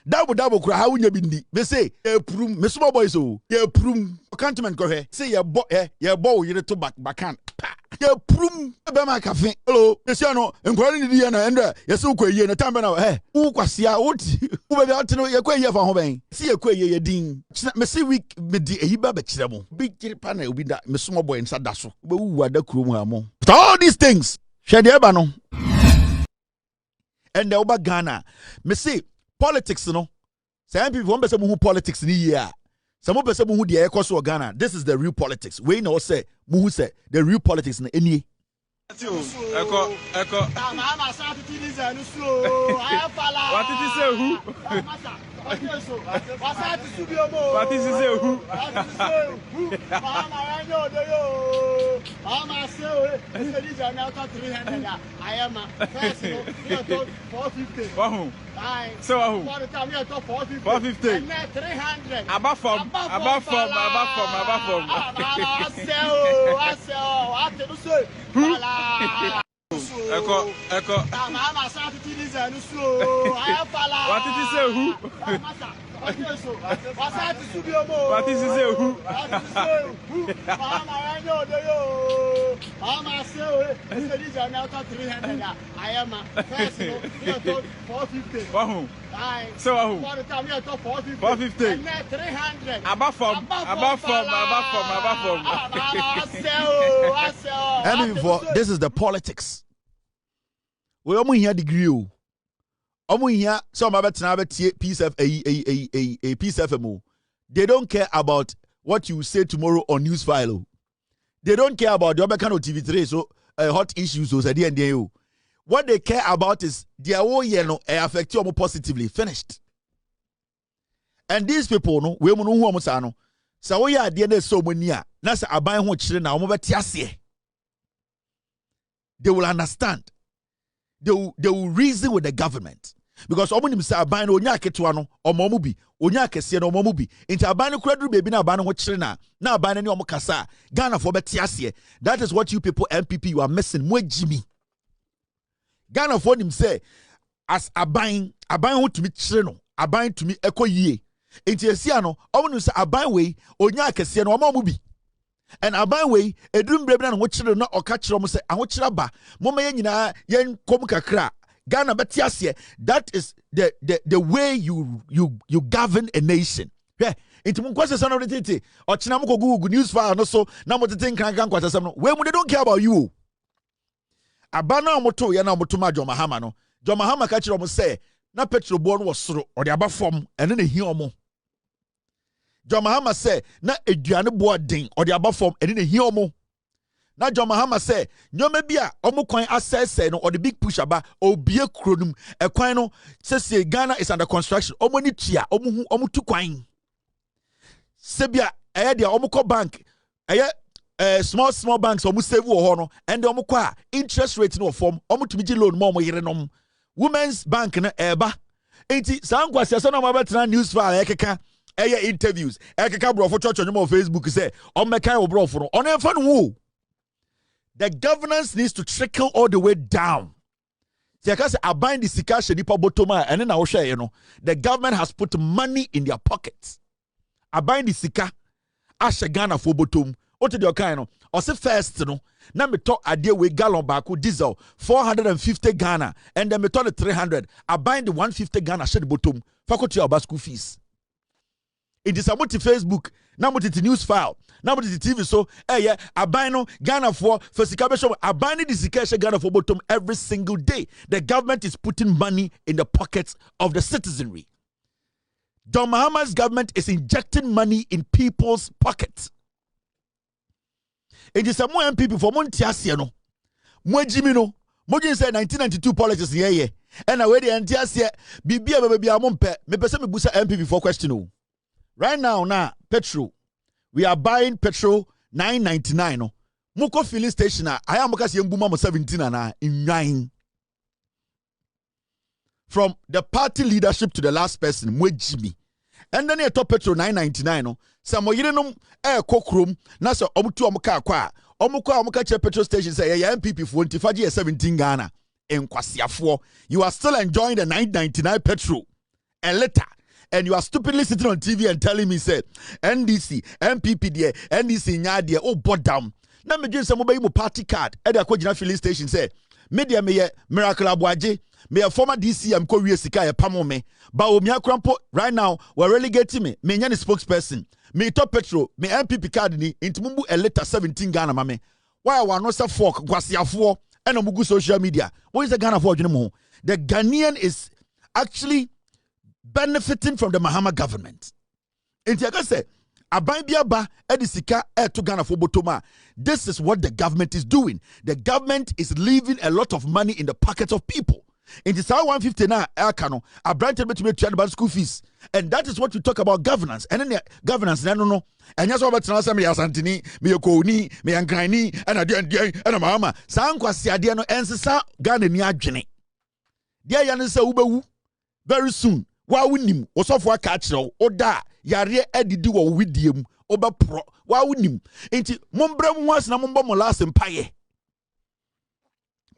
double kura how nya bindi me say e prum me small boys o ye prum cantonment ko he say ye bo ye to bakan ye prum be ma cafe hello ye say no enkwari ni die na ende ye say ukwa ye na tambe na wo kwasia wo ti wo be out no ye kwa ye fa ho ben see ye kwa ye din me say week me di eyiba be kire mo big kiripa na obi da me small boy nsa da so be wu ada kurom ha mo all these things share the eba no and the over Ghana me say politics no some people want person who politics ni year some person who the ekoso Ghana this is the real politics we know say who say the real politics na eni Eko mama sa titi zanu slow ayafala what did you say who wasa ti subio mo what did you say who mama yanyo do yo mama say o titi zanu out 300 ayama first no 450 wow so who for the time you talk 450 and 300 above from Eko mama sa titi zanu slow ayafala what did you say who wasa ti subio mo what did you say who mama yanyo do yo mama say o titi zanu out 300 ayama first no 450 wow so who for the time you talk 450 and 300 above from this is the politics. We omo here degree o. Omo here some abetena peace of a peace FMO. They don't care about what you say tomorrow on news file. They don't care about the other kind of TV3 so hot issues so at the end. What they care about is their whole year no affect you positively. Finished. And these people no we know who amusa no. So we are the so many na say aban ho chire na omo betiase. They will understand. They will reason with the government. Because omo nim say aban no onya aketo no omo mu bi onya akese no omo mu bi nti aban no kraduru bebi na aban no ho chire na aban no ne omo kasa Ghana for betiase. That is what you people MPP you are missing. Mo Jimmy Ghana for nim say as aban ho to me chire no aban to me ekoyie enti esia no omo nim say aban we onya akese no omo mu bi and aban we edrum brebna no ho chire no Okatakyie mo say aho chire ba mo ma nyina yen kom kakra Ghana betiase. That is the way you govern a nation. Yeah. Inti mun kwase son of the titi. Ochina mo Google news file no so na mo tete nkan kwase sam no. We mu they don't care about you. Abana mo to ya na mo to ma John Mahama no. John Mahama ka kire mo say na petrol bo no wo soro o de aba fom ene na hi omo. John Mahama say na eduane bo den o de aba fom ene na hi omo. Na John Mahama say nyoma bia omo kwan access no or the big push aba obie kronum e kwan no say Ghana is under construction omo ni tua omo tu kwan sebia dia omo ko bank small banks omo save wo ho no and omo kwa interest rate no form omo tumi gi loan mo yere nom women's bank na eba enti sankwa sia no mabetena news file ekeka interviews ekeka brofo church on Facebook say omo kan wo brofo no ono enfa no wo. The governance needs to trickle all the way down. See, because I bind the sika shenipa botoma and then I will share, you know, the government has put money in their pockets. I bind the sika, ashe Ghana for bottom. What did you kind of? Or say first, you know, now me talk idea with gallon baku diesel 450 Ghana, and then me talk the 300. I bind the 150 Ghana share the bottom. Faculty about school fees. It is a multi Facebook, now multi news file. Now but the TV so I buy no Ghana for Sikabesho. I buy the Sikasha Ghana for bottom every single day. The government is putting money in the pockets of the citizenry. John Mahama's government is injecting money in people's pockets. It is a more MPP for Montiasiano. Mo Jimmy no. Mo Jimmy said 1992 politics yeah. And I wait the Antiasia Bibia baby amompe. Me pese me busa MPP for question. Right now petrol. We are buying petrol 9.99 no. Muko filling station I am kasi yembuma 17 na in 9. From the party leadership to the last person, Mwe Jimmy. And then you top petrol 9.99 no. Samo yire no kokrom na so omutu omuka kwa. Omuka che petrol station say ya MPP for 17 Ghana. Enkwasiafo. You are still enjoying the 9.99 petrol. A liter and you are stupidly sitting on TV and telling me, say, NDC, MPP there, NDC nya there, oh, bodam. Now me just some mobile party card at the Akojina filling station say, media me miracle Agye, me a former DC am ko wie sika e pamo me. Ba o mi akrampo right now we're relegating me. Me nya the spokesperson. Me top petrol, me MPP card ni into mumbu a letter 17 Ghana mame. Why I no say fork kwasiafo and omugu social media. What is the Ghana for mo? The Ghanaian is actually benefiting from the Mahama government. And I can say Aban Edisika to Ghana for Botoma. This is what the government is doing. The government is leaving a lot of money in the pockets of people. In the 150 now, a branch to school fees. And that is what you talk about governance. And then governance, no. And that's what I'm me Santini, me Okoni, me Angrani, and a mama. Sankwa Siadiano and Sa Ghana ni Agye. Dear Yanisa Ubewu, very soon. Wa wunim osofo catch no oda yare edidi wo widiem oba pro wa wunim enti mombra mu as na mombo mo last empaye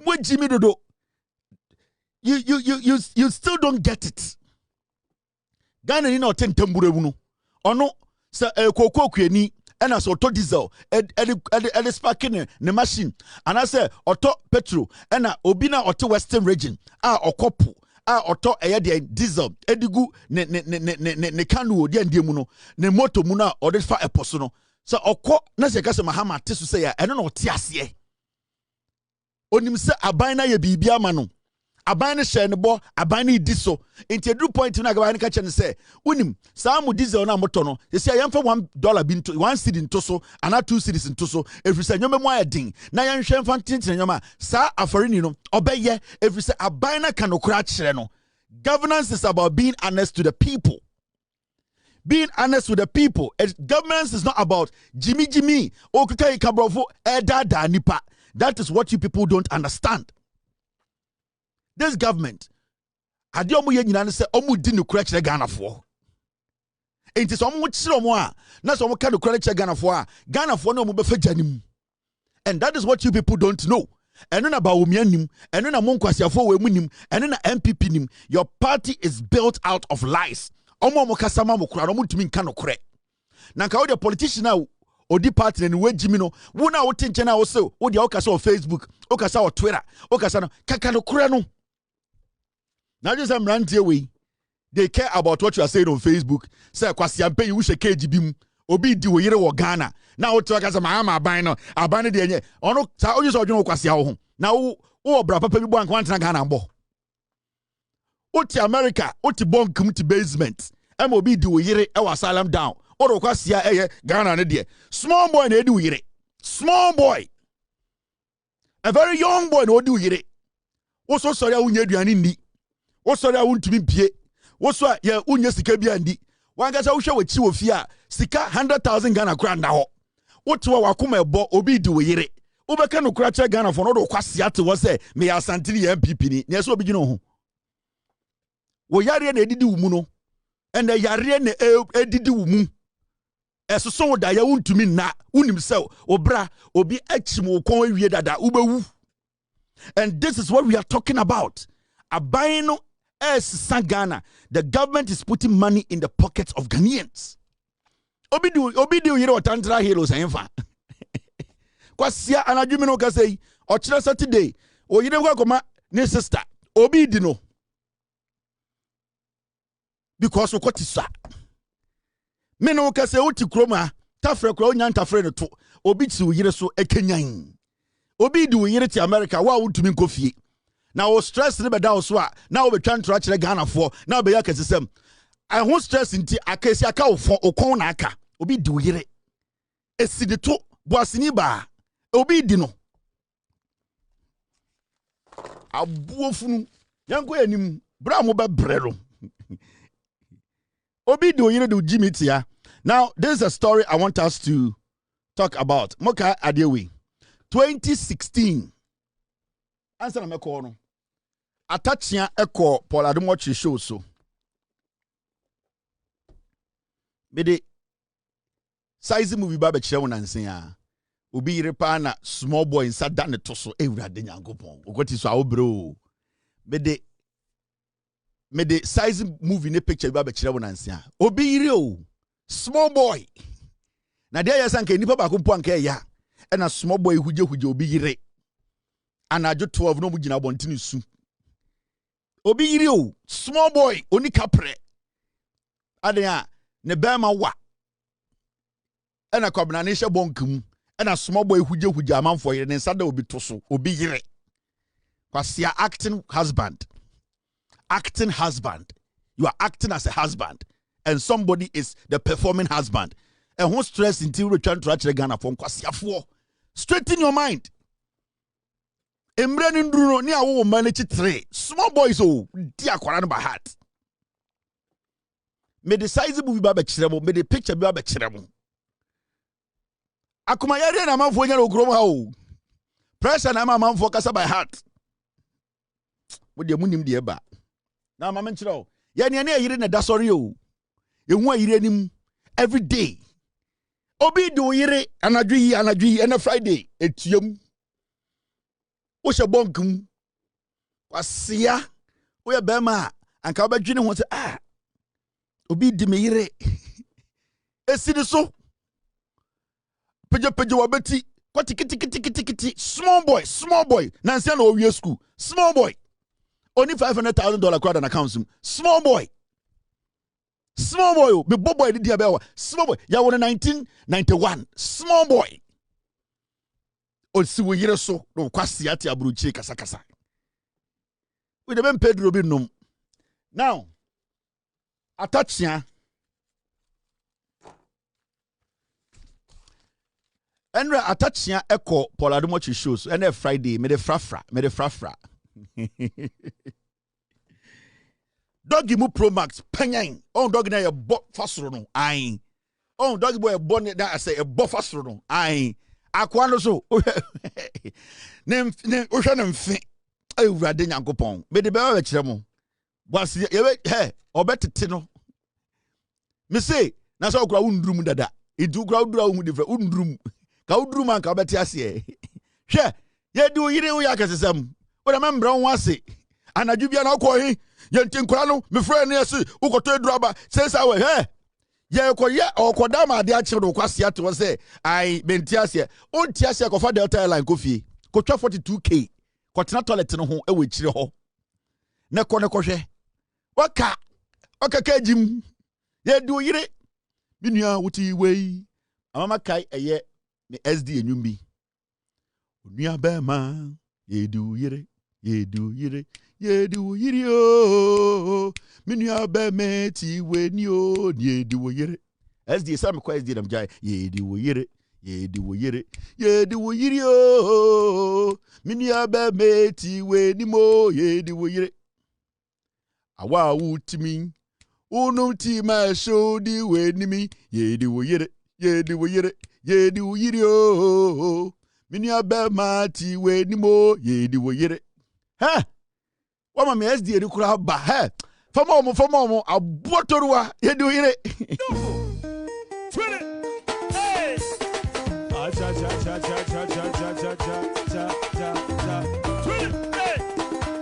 wajimi dodo you still don't get it. Ghana ni na otentambure mu no ono se kokokuani ena so auto diesel ed sparking ne machine ana se auto petrol ena obi na auto western region okopo auto de diesel edigu ne kanu odi andie mu no ne moto mu na ode fa eposo no so okọ na se ka se Mahama tesu se ya eno na ote ase onim se aban na ye bibia ma no aban ne hye ne bo aban ne di so enti edu point na aban ne ka che ne se unim saa mu diesel na moto no se ya yemfa $1 bi nto 1 cedi nto so ana 2 cedis nto so every se nyoma mu ayedin na yan hwe mfa tintin nyoma saa afarini no obeye every se aban na kanokura kire no. Governance is about being honest to the people. Being honest with the people. Governance is not about Jimmy Okatakyie kabrofo edada nipa. That is what you people don't understand. This government, ade omo ye nyina ne se omo di nukura kire Ghana fo. Enti so omo kire omo a na so omo ka nukura kire Ghana fo a Ghana fo na omo be fa janim. And that is what you people don't know. And then about women, and then among Kwasiafo women, and then MPP nim. Your party is built out of lies. Omo mokasama mokura, omo tumi kano kure. Nanka the politician now, odi party and we Jimino, wuna wotinche na also, odi okasa on Facebook, okasa on Twitter, okasa no kakano kure no. Now just I'm ranting away. They care about what you are saying on Facebook. Say Kwasiampe you wish a KGB. Obi di wo yire wo Ghana na wo to aka se Mahama aban no aban de enye ono sa onye so odwon kwase awo ho na wo obra papa bi bo anka antena Ghana mbo oti America oti bonkum ti basement em obi di wo yire e wa asylum down wo ro kwase eye Ghana ne de small boy na edi wo yire small boy a very young boy na odi wo yire wo so sori a wunya aduane ndi wo sori a wuntumi bie wo so a ye wunya sika bia ndi wangasa wo hwe wo chi wo fia sika 100,000 Ghana kura nda ho woto wa akoma ebo obi di wo yire wo beka no kura che Ghana fo no do kwase ate wo se me ya santiri ya MPP ni na so obi gino ho wo yare na edidi wo mu no ene yare na edidi wo mu esoso wo da ya wuntumi na unim se obra obi achim wo kon awie dada ubewu. And this is what we are talking about. Aban no Ghana. The government is putting money in the pockets of Ghanaians. Obi do yire otantra heroes enfa. Kwasia anadwumi no ka sei Otchere Saturday o yire kwa koma ne sister obi di no because okotisa me no ka sei oti kroma tafre kro onya ntafre no to obi ti o yire so ekenyan obi di o yire ti America wa wutumi nkofie na o stress ne beda o so a na o betwa ntro akire Ghana fo na o be yakasesem I won't stress inti akesi aka okon na aka obi di o yire esidi to boasini ba obi di no abuofunu yanko yanim bra mo be brero obi di o yire do jimitia. Now this is a story I want us to talk about. Moka Adewe 2016 answer na meko no Otchere eko Paul Adom Otchere show so bede size movie ba be kire wonansen a obi yire pa na small boy inside that to so ewurade nyankopon ogoti so awobro bede me the size movie ne picture ba be kire wo nansia obi yire o small boy na dia yesa nka nipa ba ko mpo anka ya e na small boy huje obi yire anajo 12 no mu gina bontini su obi yire o small boy oni kapre adenya ne bema wa e na kwabna ne hye bonkum e na small boy huje amanfo yire ne nsada obi to so obi yire kwasia acting husband. You are acting as a husband, and somebody is the performing husband. And who stress until you return to actually Ghana from Kwasiafo. Straighten your mind. Embraning Bruno near wo manage three. Small boys, oh, dear Koran by heart. May the size movie babe chiremo, may the picture be babe chiremo. Akuma yari na man for nyalo groma o. Pressure na man for kasa by heart. Wo de munim de ba. Na mama nchiro ya ne yire na da sori o ehu ayire anim every day obi do yire anadwi and Friday etuam wo she bonkum kwasia wo ye bema anka obadwene ho se obi di me yire esidi so peje wabeti kwati small boy nansia na owie school small boy only $500,000 crowd and accounts. Small boy, be boy did the small boy. Ya won 1991. Small boy. O si wo yire so no kwasi ati abruchi kasa. We the ben Pedro bi nom. Now, Otchere. Enra Otchere eko Paul Adom shows and Friday me the frafra. Doggy mu Pro Max panyan on dog na ye bo fasoro no ai on doggy boy bo ne da say e bo fasoro no ai akwa no so ne ohwe ne mfe awurade nyankopon me de be wa kire mo boas ye he obetete no me say na so okura undrum dada idu okura udura hu different undrum ka udrum an ka obeti ase hwe ye di oyire wo yakesesam wo na membra won ase anadwu bia na okọ yenti nkora no me friend ne ase ukoto eduraba say say we ye okoda ma ade a kire do kwase ate wo say ai benti ase onti ase ko fa Delta Airline ko fie ko twa 42k ko tena toilet no ho e we kire ho ne ko hwe waka kajim ye du yire binua wuti wei amama kai eye ne SD enwumbi onua ba ma ye du yire o minua ba meti weni o ye du yire SD sam kwa SD nam jai ye du yire o minua ba meti weni mo ye du yire awa utimi unum ti ma show di weni mi ye du yire o minua ba mati weni mo ye du yire Wama me SD eri kura ba fama omo abotorwa ye do yire hey cha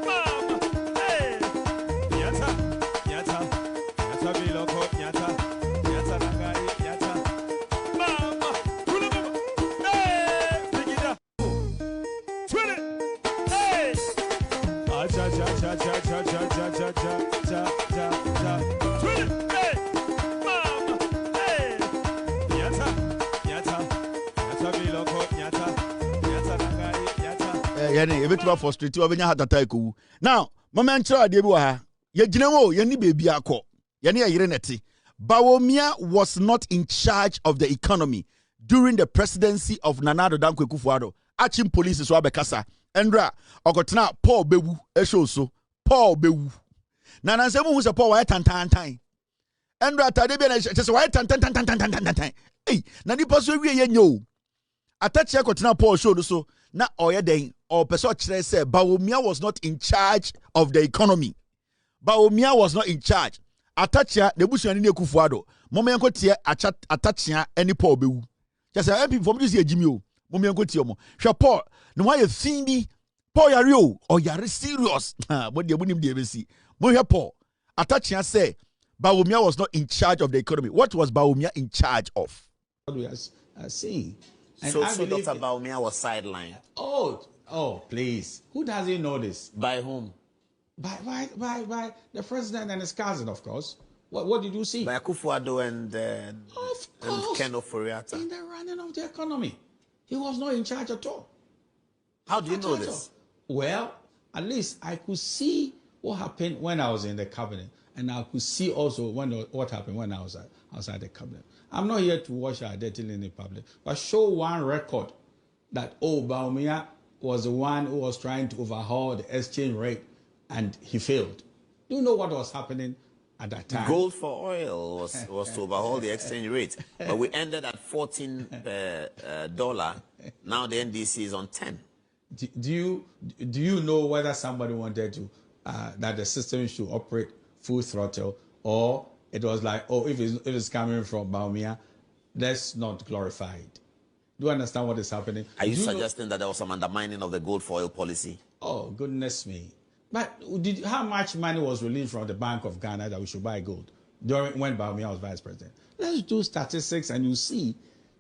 mama hey nyata biloko nyata nagai nyata mama hey bigida hey yani e betima frustrate obenya hatata ikowu now moment try de bi wa ha ye gina wo ye ni bebi akọ ye ne yire neti Bawumia was not in charge of the economy during the presidency of Nana Addo Dankwa Akufo-Addo. Achim police so abekasa Endra okotena Paul bewu ehwo so Paul bewu na nansemu hu se Paul wa tantantan Endra tade bi na se wa tantantan eh na nipa so wie ye nyo Otchere okotena Paul show so na oye den or person Otchere say Bawumia was not in charge of the economy. Bawumia was not in charge. Otchere the busuani ni Akufo-Addo momo yanko tie Otchere any Paul bewu just say people from this year Jimmy o momo yanko tie omo hwe Paul no why you think Paul yare o or yare serious mo de bunim de besi mo hwe Paul Otchere say Bawumia was not in charge of the economy. What was Bawumia in charge of? What we are seeing. And So I believe Dr. Bawumia was sidelined. Oh, please. Who doesn't know this? By whom? By the president and his cousin, of course. What did you see? By Akufo-Addo and Ken Ofori-Atta. In the running of the economy. He was not in charge at all. How do you know this? Well, at least I could see what happened when I was in the cabinet. And I could see also what happened when I was outside the cabinet. I'm not here to wash our dirty linen in public, but show one record that, Bawumia was the one who was trying to overhaul the exchange rate and he failed. Do you know what was happening at that time? Gold for oil was to overhaul the exchange rate, but we ended at $14. Now the NDC is on 10. Do you know whether somebody wanted to that the system should operate full throttle, or it was like, if it's coming from Bawumia, let's not glorify it? Do you understand what is happening? Are you suggesting that there was some undermining of the gold for oil policy? Oh, goodness me. But how much money was released from the Bank of Ghana that we should buy gold when Bawumia was vice president? Let's do statistics and you see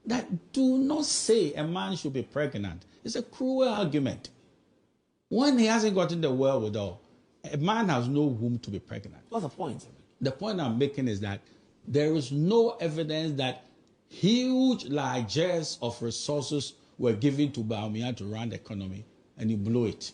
that do not say a man should be pregnant. It's a cruel argument. When he hasn't gotten the wherewithal, a man has no womb to be pregnant. What's the point? The point I'm making is that there is no evidence that huge largesse of resources were given to Bawumia to run the economy and he blew it.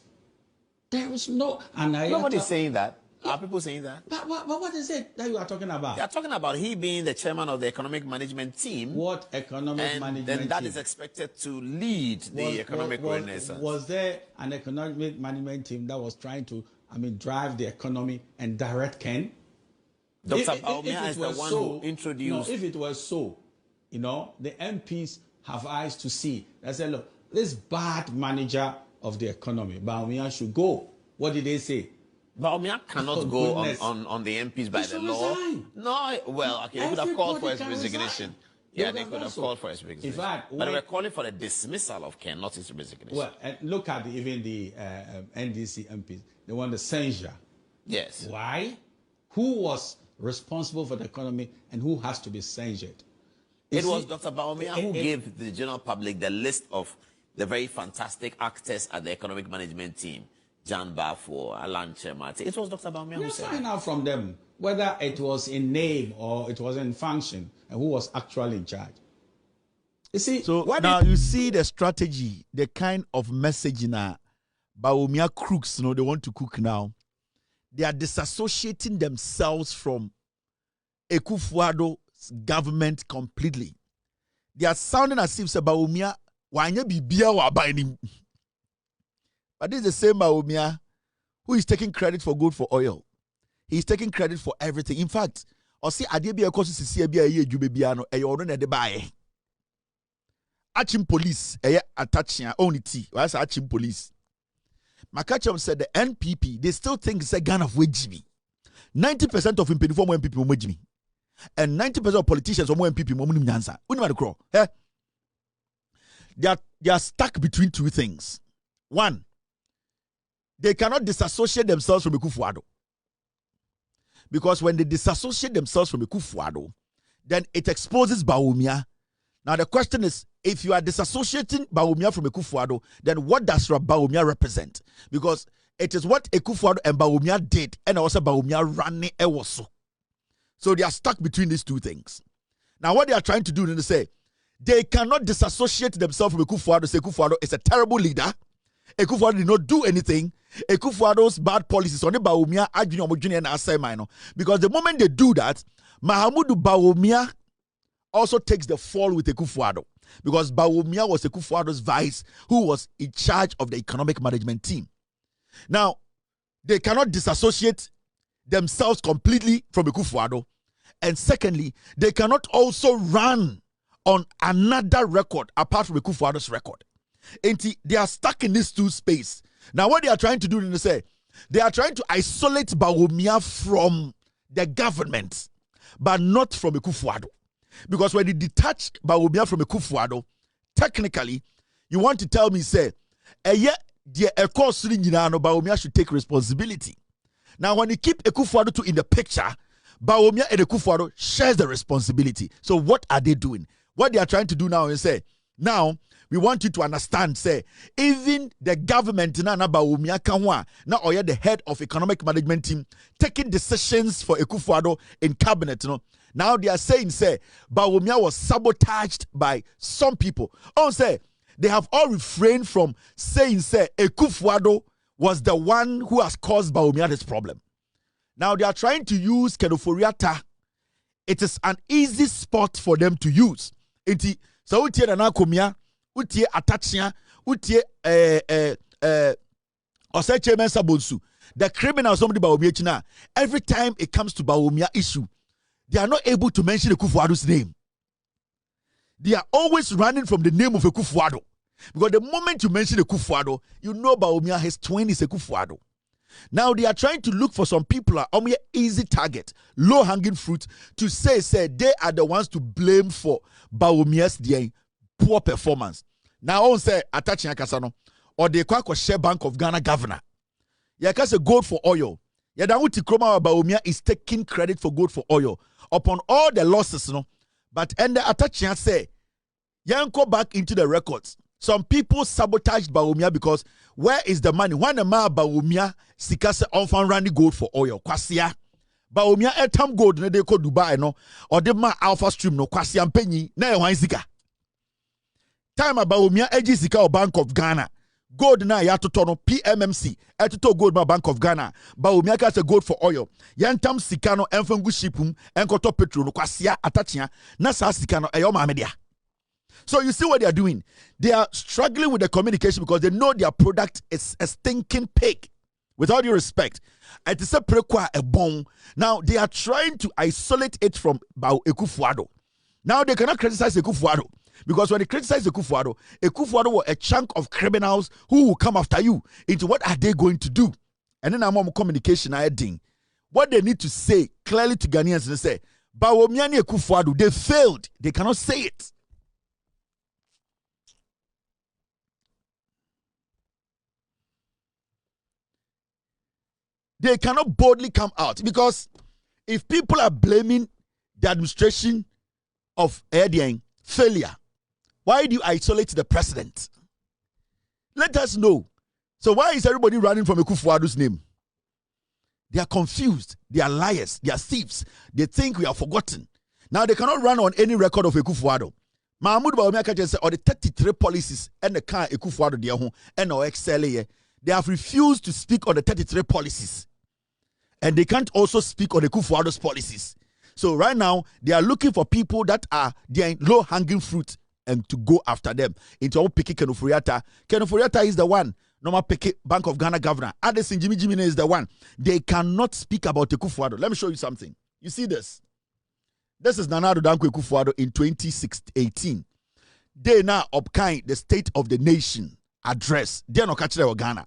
There is no... Nobody's saying that. Are people saying that? But what is it that you are talking about? They are talking about he being the chairman of the economic management team. What economic management team? Then that is expected to lead the economic renaissance. Was there an economic management team that was trying to, drive the economy and direct Ken? Dr. Bawumia is the one who introduced... No, if it was so, the MPs have eyes to see. They said, look, this bad manager of the economy, Bawumia should go. What did they say? Bawumia cannot go on the MPs by the law. Resign. No, well, okay, they could have called for his resignation. Resign. Yeah, they could have called for his resignation. In fact, but they were calling for the dismissal of Ken, not his resignation. Well, and look at even the NDC MPs. They want the censure. Yes. Why? Who was responsible for the economy and who has to be censured? It was Dr. Bawumia who gave the general public the list of the very fantastic actors at the economic management team. Jan Bafo, Alan Chemate. It was Dr. Bawumia who said. Find out from them whether it was in name or it was in function and who was actually in charge. You see, so now you see the strategy, the kind of messaging Bawumia crooks, they want to cook now. They are disassociating themselves from Akufo-Addo's government completely. They are sounding as if Bawumia wanya bibia wa binding. But this is the same Bawumia who is taking credit for gold for oil. He is taking credit for everything. In fact, or see Adye bi ekoso sisi bi aye adwube bia no eyo no na de baaye. Achim police Otchere only T. Why say Achim police? Makacham said the NPP, they still think it's a gun of Jimmy. 90% of impeniform MPP mo Jimmy. And 90% of politicians mo MPP mo munim nyansa. Unima de kro. They are stuck between two things. One, they cannot disassociate themselves from Akufo-Addo. Because when they disassociate themselves from Akufo-Addo, then it exposes Bawumia. Now the question is, if you are disassociating Bawumia from Akufo-Addo, then what does Bawumia represent? Because it is what Akufo-Addo and Bawumia did, and also Bawumia ran it also. So they are stuck between these two things. Now what they are trying to do is say, they cannot disassociate themselves from Akufo-Addo. Say Akufo-Addo is a terrible leader. Akufo-Addo did not do anything. Akufo-Addo's bad policies on the Bawumia, Junior and Asai Minor. Because the moment they do that, Mahamudu Bawumia also takes the fall with Akufo-Addo. Because Bawumia was Akufo-Addo's vice who was in charge of the economic management team. Now, they cannot disassociate themselves completely from Akufo-Addo. And secondly, they cannot also run on another record apart from Akufo-Addo's record. And they are stuck in these two spaces. Now, what they are trying to do is say, they are trying to isolate Bawumia from the government, but not from Akufo-Addo. Because when you detach Bawumia from Akufo-Addo, technically, you want to tell me, say, Bawumia should take responsibility. Now, when you keep Akufo-Addo in the picture, Bawumia and Akufo-Addo shares the responsibility. So what are they doing? What they are trying to do now is say, now, we want you to understand, say, even the government na Bawumia kanwa na oya the head of economic management team taking decisions for Akufo-Addo in cabinet, Now they are saying, say, Bawumia was sabotaged by some people. Oh, say, they have all refrained from saying, say, Akufo-Addo was the one who has caused Bawumia this problem. Now they are trying to use Kenoforiata. It is an easy spot for them to use. Iti so utie na komia, utie Otchere, utie Otchere mensa bonsu. The criminals somebody Bawumia china. Every time it comes to Bawumia issue, they are not able to mention Akufo-Addo's name. They are always running from the name of Akufo-Addo. Because the moment you mention Akufo-Addo, you know Bawumia has twin is Akufo-Addo. Now they are trying to look for some people are easy target, low hanging fruit to say they are the ones to blame for Bawumia's poor performance. Now on say Otchere Kasano or the Kwako Share Bank of Ghana governor. Yakase gold for oil. Yadawuti Kroma Bawumia is taking credit for gold for oil upon all the losses, But and the Otchere say, Yanko back into the records. Some people sabotaged Bawumia because where is the money? When the man Bawumia sikase on running gold for oil. Kwasia. Bawumia etam gold ne de ko Dubai no or the man Alpha Stream no kwasia mpenyi na e wan sika. Time Bawumia eji sika o Bank of Ghana. Gold na ya toto no PMMC etito gold ma Bank of Ghana. Bawumia ka se gold for oil. Yantam sika no enfangu shipum enkoto petrol no kwasia Otchere na sa sika no eyo ma media. So you see what they are doing. They are struggling with the communication because they know their product is a stinking pig. With all due respect, it is a prekwa a bone. Now they are trying to isolate it from Akufo-Addo. Now they cannot criticize Akufo-Addo because when they criticize Akufo-Addo was a chunk of criminals who will come after you. Into what are they going to do? And then I'm on communication. What they need to say clearly to Ghanaians is say, Bawumia ni Akufo-Addo, they failed. They cannot say it. They cannot boldly come out because if people are blaming the administration of Adiang failure, why do you isolate the president? Let us know. So why is everybody running from Akufo-Addo's name? They are confused. They are liars. They are thieves. They think we are forgotten. Now they cannot run on any record of Akufo-Addo. Mahmoud Bawumia said, or the 33 policies and the car Akufo-Addo dia ho and no XLA, they have refused to speak on the 33 policies. And they can't also speak on the Akufo-Addo's policies. So right now, they are looking for people that are low-hanging fruit and to go after them. Into all picking Kenoforiata. Kenoforiata is the one. Normal Picky Bank of Ghana governor. Addison Jimmy is the one. They cannot speak about Akufo-Addo. Let me show you something. You see this? This is Nana Addo Dankwa Akufo-Addo in 2018. They now obtain the State of the Nation address. They are not Okatakyie Ghana.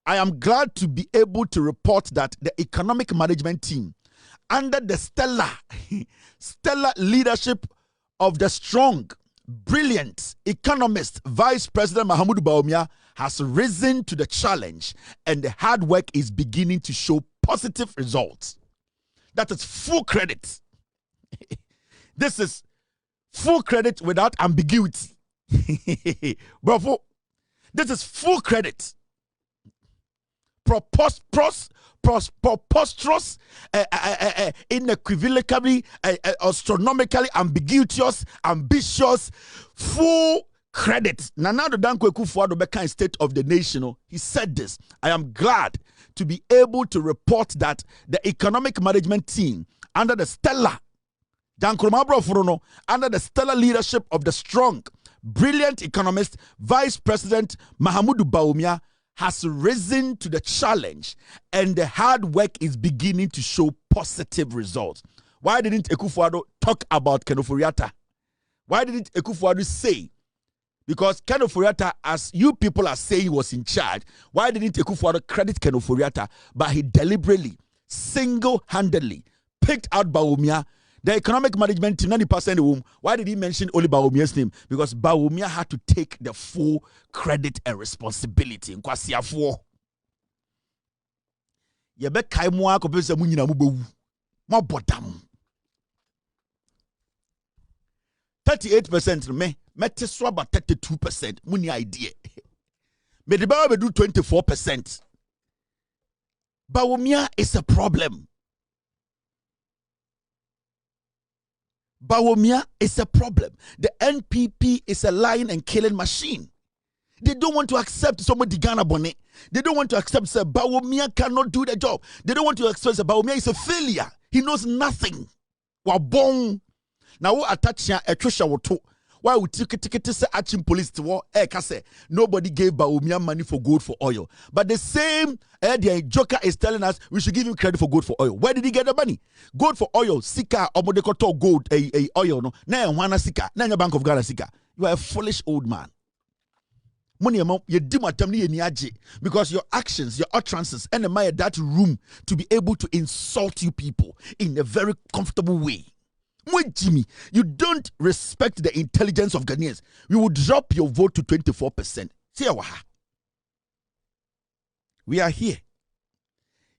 I am glad to be able to report that the economic management team, under the stellar leadership of the strong, brilliant economist, Vice President Mahamudu Bawumia, has risen to the challenge and the hard work is beginning to show positive results. That is full credit. This is full credit without ambiguity. Bravo. This is full credit. Preposterous, inequivocably, astronomically ambiguous, ambitious, full credit. Nana Addo Dankwa Akufo-Addo Beka in State of the Nation, he said this. I am glad to be able to report that the economic management team under the stellar under the stellar leadership of the strong, brilliant economist, Vice President Mahamudu Bawumia, has risen to the challenge and the hard work is beginning to show positive results. Why didn't Akufo-Addo talk about Kenoforiata? Why didn't Akufo-Addo say? Because Kenoforiata, as you people are saying, was in charge. Why didn't Akufo-Addo credit Kenoforiata? But he deliberately, single-handedly picked out Bawumia. The economic management team, 90% of whom, why did he mention only Bawumia's name? Because Bawumia had to take the full credit and responsibility. ye be kai mo akopɛ sɛ mo nyina mo bewu mo bodam 38% me mete so about 32% muni idea me de ba do 24%. Bawumia is a problem. Bawumia is a problem. The NPP is a lying and killing machine. They don't want to accept somebody Ghana bonnet. They don't want to accept that Bawumia cannot do the job. They don't want to accept that Bawumia is a failure. He knows nothing. Wabong. Now Otchere Etrisha woto. Why would ticket say Achim police to war? Nobody gave Bawumia money for gold for oil. But the same the Joker is telling us we should give him credit for gold for oil. Where did he get the money? Gold for oil, sika omodekoto gold oil no. Na wana sika, na your Bank of Ghana sika. You are a foolish old man. Money amount you Agye because your actions, your utterances, and that room to be able to insult you people in a very comfortable way. Jimmy, you don't respect the intelligence of Ghanaians. We will drop your vote to 24%. See waha. We are here.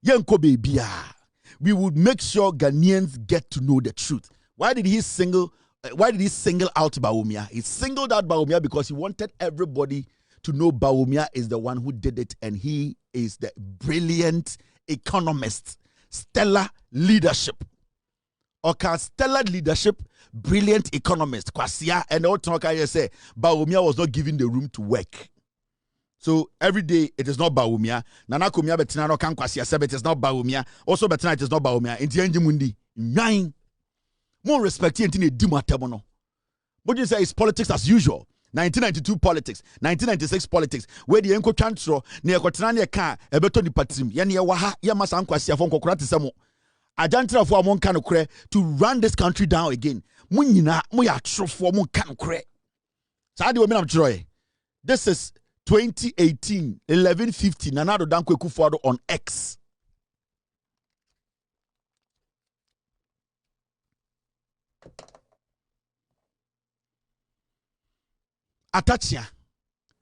Yanko baby. We would make sure Ghanaians get to know the truth. Why did he single out Bawumia? He singled out Bawumia because he wanted everybody to know Bawumia is the one who did it, and he is the brilliant economist, stellar leadership. Stellar leadership, brilliant economist, Kwasia, and Otchere say Bawumia was not given the room to work. So every day it is not Bawumia. Nana Kumia betina no kan Kwasia say it is not Bawumia. Also betina it is not Bawumia. Inti enji mundi. Nine. More respect inti ne di matemono. But you say it's politics as usual. 1992 politics, 1996 politics. Where the enko chantro ne ekotena ne ka ebeto ni patrim. Ye ne waha ye masa Kwasia fon kokora te semo. Ajantra for amon kan okre to run this country down again. Munyina mo ya tro for mon kan okre. Sa de wo me nam tro. This is 2018 11:50 Nanado Dankwa Akufo-Addo on X. Otchere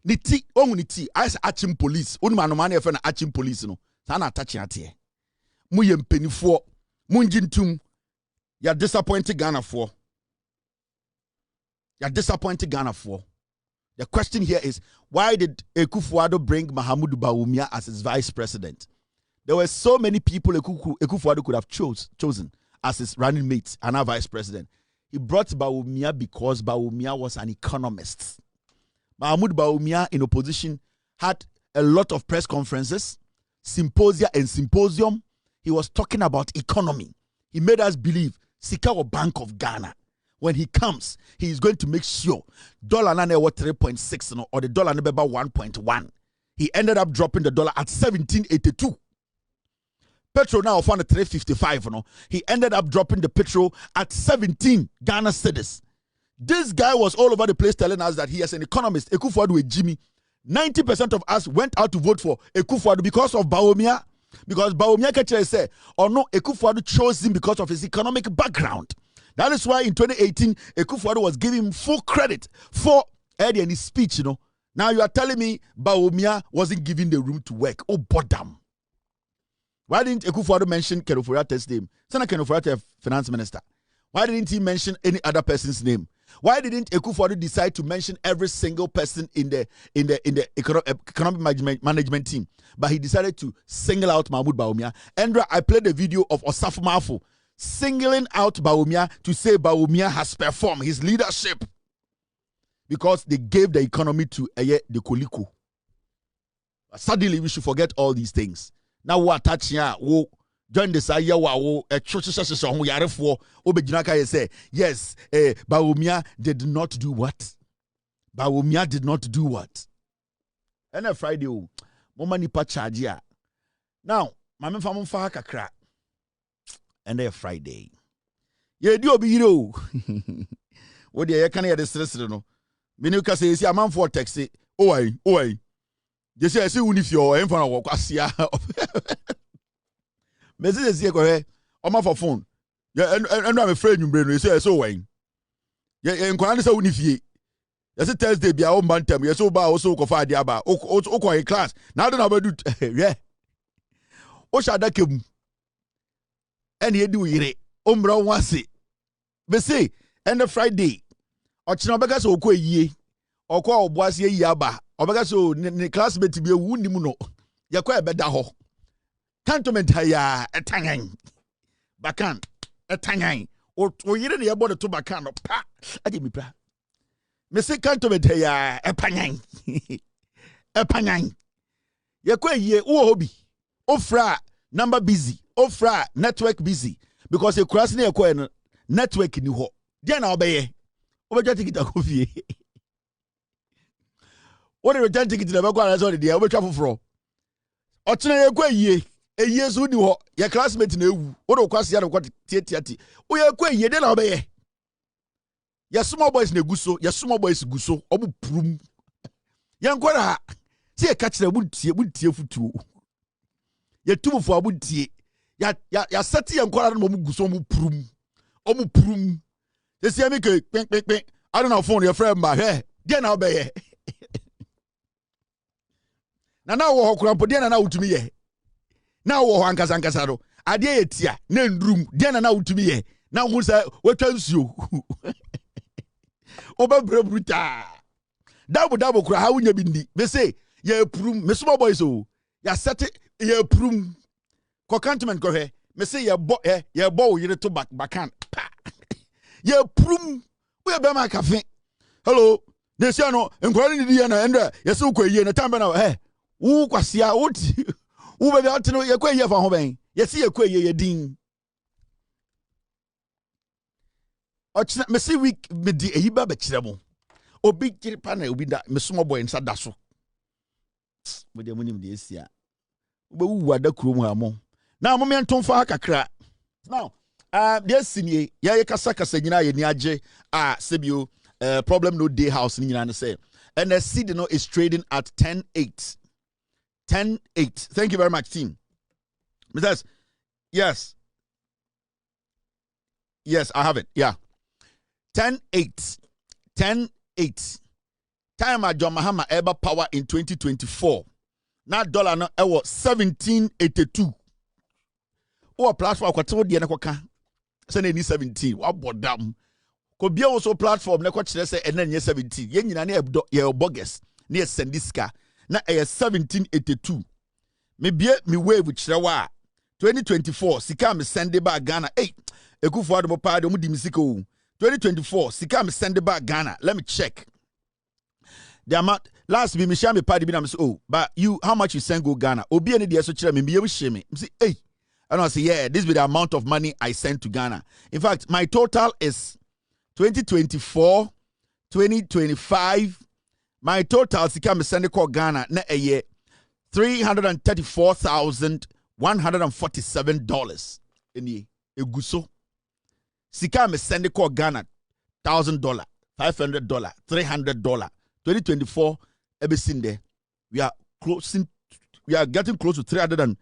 niti ongu niti as Achim police onu manomane efe na Achim police no sa na Otchere ate mu ye mpenifo mu njintum ya disappointed Ghana for. Ya disappointed Ghana for. The question here is, why did Akufo-Addo bring Mahamudu Bawumia as his vice president? There were so many people Akufo-Addo could have chosen as his running mate and our vice president. He brought Bawumia because Bawumia was an economist. Mahamudu Bawumia in opposition had a lot of press conferences, symposia and symposium. He was talking about economy. He made us believe Sika Bank of Ghana. When he comes, he is going to make sure dollar na was 3.6 or the dollar na 1.1. He ended up dropping the dollar at 1782. Petrol now found 355. He ended up dropping the petrol at 17 Ghana cedis. This guy was all over the place telling us that he is an economist. Akufo-Addo with Jimmy. 90% of us went out to vote for Akufo-Addo because of Bawumia. Because Bawumia Kachere said, or no, Akufo-Addo chose him because of his economic background. That is why in 2018, Akufo-Addo was giving him full credit for Eddie and his speech, Now you are telling me Bawumia wasn't given the room to work. Oh, bodam. Why didn't Akufo-Addo mention Ken Ofori-Atta's name? Senator Ken Ofori-Atta, finance minister. Why didn't he mention any other person's name? Why didn't Akufo-Addo decide to mention every single person in the economic management team? But he decided to single out Mahamudu Bawumia. Andra, I played a video of Osafo Mafo singling out Bawumia to say Bawumia has performed his leadership because they gave the economy to the Koliko. Suddenly, we should forget all these things. Now, what Otchere wo join the Saya wo say yes, Bawumia did not do what? Bawumia did not do what? And a Friday, mama nipa charge ya. Now, mama famu fa kakra. And a Friday. Ye di obi hiro. What the can hear the stress no. Menuka say see a man for taxi. Oi. They say I see unifio and for work asia. Message say go here. On for phone. Yeah, and I'm afraid you brain. You say so wine. Yeah, and kwani say unifie. You say Thursday be our bantam. You so ba also go for diaba. O in class. Now don't about do yeah. Oshada kem. And ye do yere. Umbra wasi. Bese. And the Friday. Ochina obeka so okwa yie. Okwa oboase ye aba. Obeka so ne classmate bi ewu nimu no. Yakwa ebeda ho. Cantonment haya etanyan. Bakan etanyan. O yere ne yebo to bakan no pa. Agye mi pra. Me say cantonment haya epanyan. Epanyan. Yakwa yie wo hobi. Ofra number busy. Ofra network busy. Because you cross ne yakwa network ni ho. Dia na obeye. Obeja ticket akofie. What the return ticket na bakwa na so de obetwa foforo. Otchere yakwa yie. Eyie so ni ho. Your classmate na ewu. Wo do kwase ya do kwati tiati. O yakwa yie de na obeye. Your small boys na guso. Your small boys guso. Obu prum. Yankwara. Si e catch na buntie futuo. Ye tumufo abuntie. Ya seti yankwara na mo guso mo prum. Omu prum. They say me ke ping. I don't know phone your friend ma he. Dia na obeye. Na wo hokurampo dia na utumi ye. Na wo ho ankasa do. Ade ye tia na ndrum dia na utumi ye. Na hu say wetwa nsuo. Oba bruta. Double kura ha unya bindi. Me say ye prum me small boys o. Ya set ye prum. Ko cantonment ko he. Me say ye bo wo yire to bakan. Ye prum. We be ma cafe. Hello. They say no enkwari ni dia na enda ye se ukwa yie na tamba na wo kwasia wo ti. Wo be out no ye kwa yie fa ho ben. Ye se ye kwa yie ye din. Ochina me say week me di ehiba be kire mo. Obi kire pa na obi da me small boy nsa da so. We dey munim de esia. Wo be wu ada kurom ha mo. Na mo me ntomfa kakra. Now there's sinie ya kasa nyina ye ni agye sebio problem no day house ni nyina say and the seed no is trading at 10.8 thank you very much team. Because yes I have it, yeah. 10.8 time at John Mahama Eba power in 2024 na dollar no ewo 1782 o platform kwato de na kwaka say na 17 wa bodam ko bia wo so platform na kwa kire say ena nye 17 ye nyina na ye bogus na ye sendiska na 1782 me bia me wave kire wa 2024 sika me send ba Ghana ekufo adom pa de mu di misika o 2024 sika me send ba Ghana, let me check the amount. Last be me share me party be na me say but you how much you send go Ghana obi any dey so kire me be share me say and I say, yeah, this be the amount of money I sent to Ghana. In fact, my total is 2024, 2025. My total, sika me send ko Ghana na a year $334,147 in the eguso. Sika me send ko Ghana $1,000, $500, $300. 2024, everything there. We are getting close to 300 and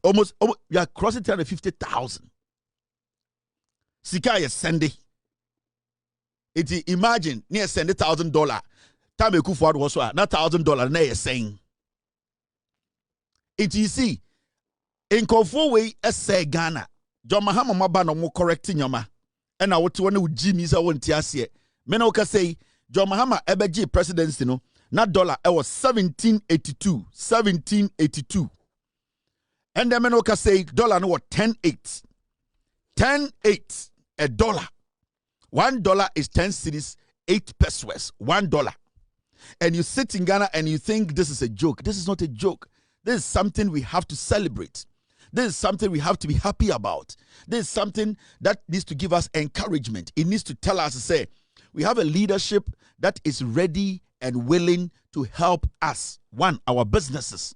almost we are crossing 350,000. Sika is sending. Imagine near send $1,000. Time you forward was not $1,000 na saying. It you see in Konfo way say Ghana. John Mahama maba no mo correcting yama. And I want to Jimmy sa won tiasie. Me no ka say John Mahama ebeji presidency no na dollar it was 1782. And the men say dollar no 10.8. 10.8 a dollar. $1 is 10 cedis, 8 pesos. $1. And you sit in Ghana and you think this is a joke. This is not a joke. This is something we have to celebrate. This is something we have to be happy about. This is something that needs to give us encouragement. It needs to tell us, say, we have a leadership that is ready and willing to help us. 1, our businesses.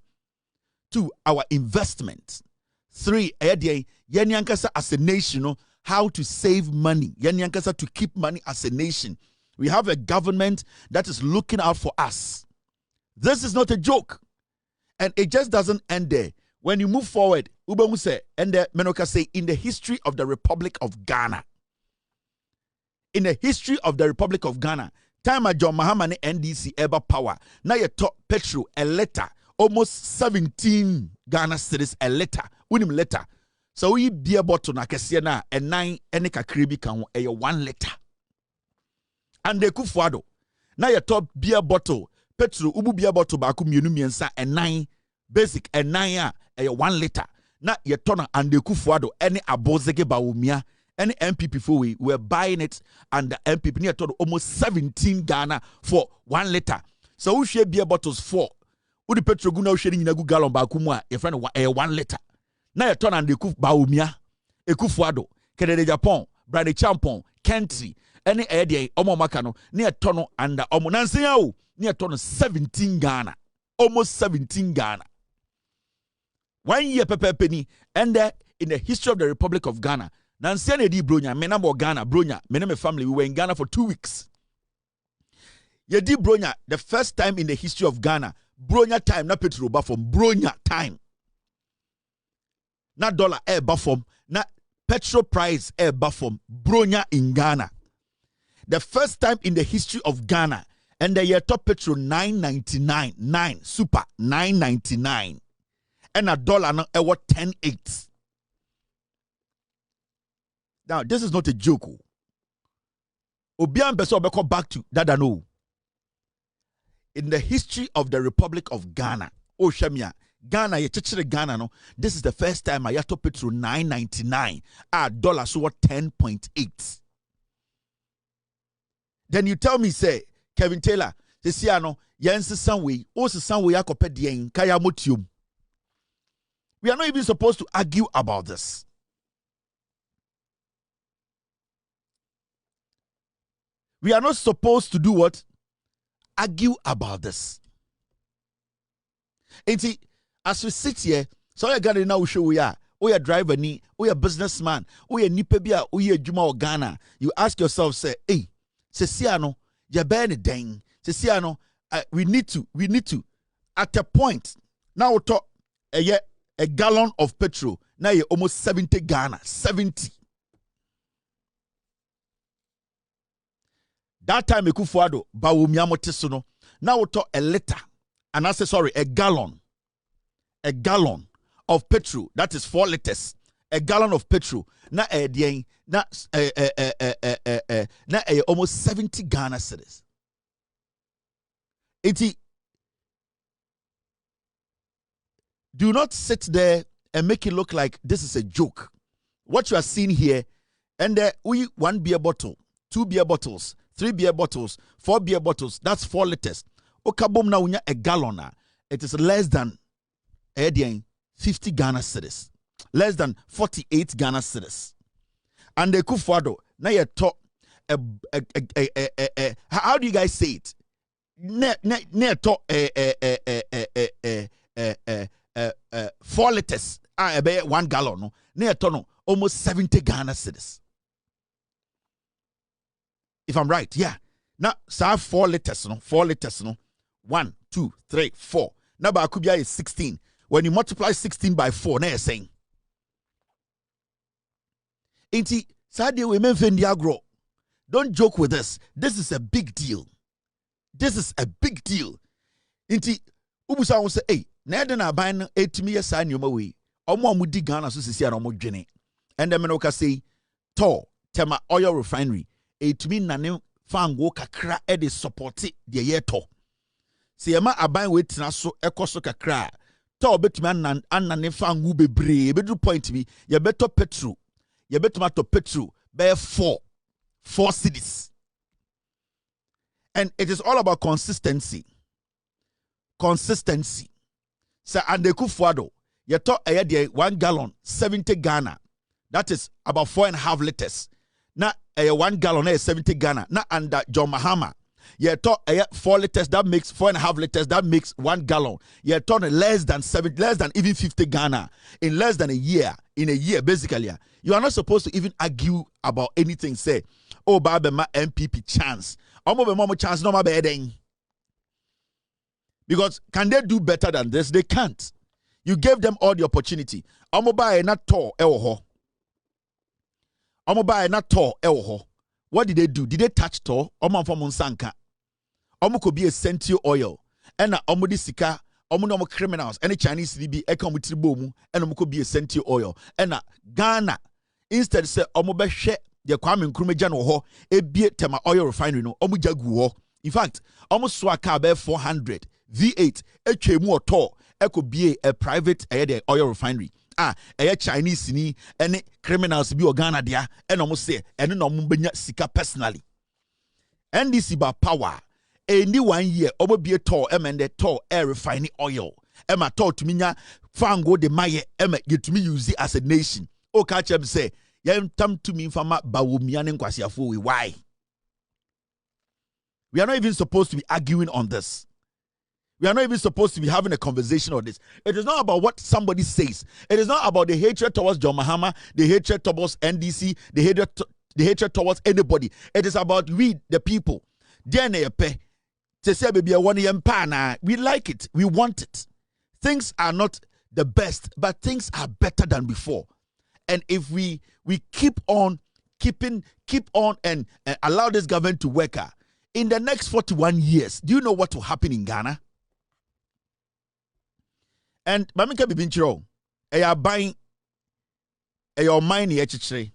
2, our investment. 3, Yanyankasa as a nation, how to save money. Yanyankasa to keep money as a nation. We have a government that is looking out for us. This is not a joke. And it just doesn't end there. When you move forward, Ubamuse and the Menoka say in the history of the Republic of Ghana. In the history of the Republic of Ghana, time at John Mahama NDC ever power. Now you talk petrol, a letter. Almost 17 Ghana cedis a letter. unim letter. So we beer bottle na kese na e 9 ene kakra bi kan ho e 1 liter. And the Kufuado. Now your top beer bottle, petrol, ubu beer bottle baku mienu miensa e 9 basic e 9 e 1 liter. Now your tona and the Kufuado any abozege baumia any MPP for we were buying it and the MPP near to almost 17 Ghana for 1 liter. So we share beer bottles 4. Udi petrol guna sharing in a good gallon bakumwa your friend 1 liter. Now you turn and the kuf baumia, a kufuado, Kede Japan, Brady Champon, Kentry, any idea, Omo Makano, near Tono and the Omonansiao, near Tono 17 Ghana, almost 17 Ghana. 1 year Pepe Penny, and there in the history of the Republic of Ghana, Nansiane di Bronya, Menamo Ghana, Bronya, Mename family, we were in Ghana for 2 weeks. Yedi Bronya, the first time in the history of Ghana, Bronya time, na petrol from Bronya time. Na dollar air buffer, na petrol price air buffer, Bronya in Ghana. The first time in the history of Ghana, and the year top petrol 9.99, 9 super 9.99, and a dollar now ever 10.8. Now this is not a joke. Obian beso beko back to that no. In the history of the Republic of Ghana, oh Shamia. Ghana, ye chichere Ghana no. This is the first time I to petrol 9.99. Dollar so what 10.8. Then you tell me, say, Kevin Taylor, this year no, yense sanwe, also sanwe yakope dien, kaya motium. We are not even supposed to argue about this. We are not supposed to do what? Argue about this. And see, as we sit here, so you got to know who we are. We are driver ni, we are businessman, we are nipebia, we are Juma or Ghana. You ask yourself, say, hey, Sesiano, ya bene deng. Sesiano, we need to. At a point, now we talk a gallon of petrol. Now you almost 70 Ghana, 70. That time Ekufuado, Bawumiamo Tesuno. Now we talk a liter, and I say sorry, a gallon of petrol, that is 4 liters. A gallon of petrol, na almost 70 Ghana cedis. Do not sit there and make it look like this is a joke. What you are seeing here, and we 1 beer bottle, 2 beer bottles, 3 beer bottles, 4 beer bottles, that's 4 liters. Okabom na unya a gallon, it is less than 50 Ghana cedis. Less than 48 Ghana cedis. And the Kufuado, now you talk, how do you guys say it? Ne talk 4 liters, 1 gallon, no? Ne talk almost 70 Ghana cedis. If I'm right, yeah. Now, so 4 liters, no? 4 liters, no? 1, 2, 3, 4. Now, Bakubia is 16. When you multiply 16 by 4, now you're saying. Inti, Sadia women fendi agro. Don't joke with this. This is a big deal. This is a big deal. Inti, Ubusa will say, hey, Neda na buying 8 million sign your way. Omo mudi Ghana so sisi omo dwene. And then menoka say, to tema oil refinery. 8 million nane fango kakra e de support the ye to. Se yema aban wait na so ekoso kakra. To betumi anane fangu bebre. Bedu point me. Ye beto petrol. Ye beto to petrol. Be 4 cities. And it is all about consistency. Consistency. So and the Kufuado, you talk a 1 gallon, 70 Ghana. That is about 4.5 liters. Now a 1 gallon is 70 Ghana. Now under John Mahama, you talk 4 liters, that makes 4.5 liters, that makes 1 gallon. You talk less than even 50 Ghana in less than a year. In a year, basically. You are not supposed to even argue about anything. Say, oh, Baba, my MPP chance. Omo chance, no, my bedding. Because can they do better than this? They can't. You gave them all the opportunity. Omo buy not tall, Omo buy not tall, What did they do? Did they touch tall? Omo from Monsanka. Omo could be essential oil. And omo di sika, omo criminals any Chinese be eka mutiri bomu and omo be a senti oil and Ghana instead say omo be hwe de Kwame Nkrumah gya no ho ebie tema oil refinery no omo jagu ho. In fact omo so aka be 400 V8 etwa mu oto eko bie a private the oil refinery Chinese ni any criminals be Ghana dia and omo say and no omo benya sika personally NDC ba power any 1 year omo be tall emende tall air refining oil ema tall to minya fango de maye ema get to me use it as a nation Okatakyie say yam tam to me fama bawumia ne nkwasiafo we why we are not even supposed to be arguing on this. We are not even supposed to be having a conversation on this. It is not about what somebody says. It is not about the hatred towards John Mahama, the hatred towards NDC, the hatred towards anybody. It is about we, the people. We like it. We want it. Things are not the best, but things are better than before. And if we keep on and allow this government to work in the next 41 years, do you know what will happen in Ghana? And Mamika Bibinchiro, are buying a mine Otchere.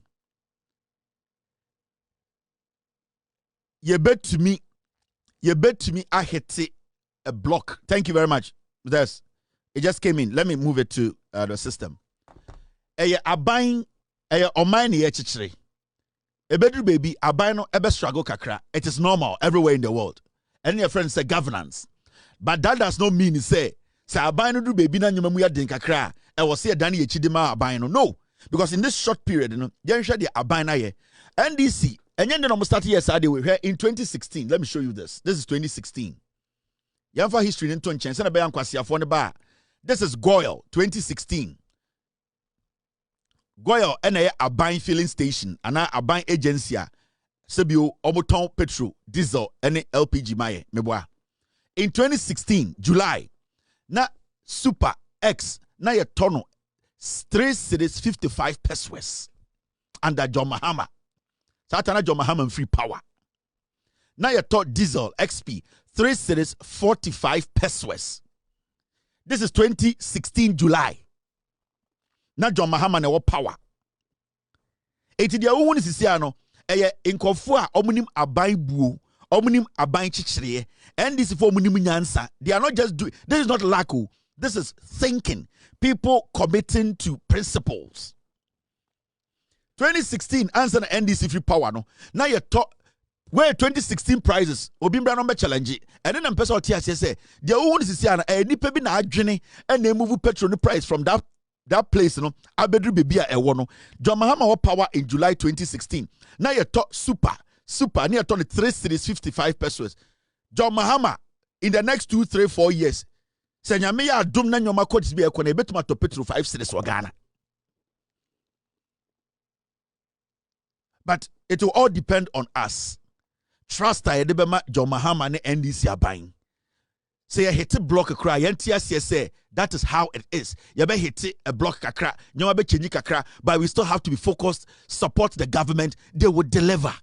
You bet to me, I hit a block. Thank you very much. It just came in. Let me move it to the system. A buying a mine Otchere. A better baby, a buying a struggle kakra. It is normal everywhere in the world. And your friends say governance. But that does not mean say abino do baby na nyuma mu ya den kakra e wo se dan ye chidima abino no because in this short period no yen hwe de abino ye NDC enye de no start years ade we hwe in 2016. Let me show you this is 2016 yamfa history into nchen se na be yankwasiafo ne ba this is Goyle 2016 Goyle ena ye abine filling station ana abine agency a sebio omoton petrol diesel ene LPG maye meboa in 2016 July na Super X na ye tono 3 cedis 55 pesos under John Mahama. Satana John Mahama free power. Na ye to diesel XP 3 cedis 45 pesos. This is 2016 July. Na John Mahama na wo power. Eti dia wo ni sisi ano eye nkofo a omunim aban buo omunim aban chichire and this for omunim nyansa. They are not just doing this is not lack. This is thinking. People committing to principles. 2016 answer the NDC free power no. Now you talk where 2016 prizes obimbra number challenge and then person TS say the own is see na nipa bi na adwene and they move petrol the price from that place no abedru baby a ewo no John Mahama power in July 2016. Now you talk super near turn 3 cedis 55 pesos. John Mahama in the next 2, 3, 4 years. Senyame ya Adom na nyoma codes be ekona betuma to petrol 5 cedis for Ghana. But it will all depend on us. Trust I debema John Mahama ne NDC are buying. Say a hit block akra yentia say that is how it is. You be hit a block kakra, nyoma be chenji kakra, but we still have to be focused, support the government, they will deliver.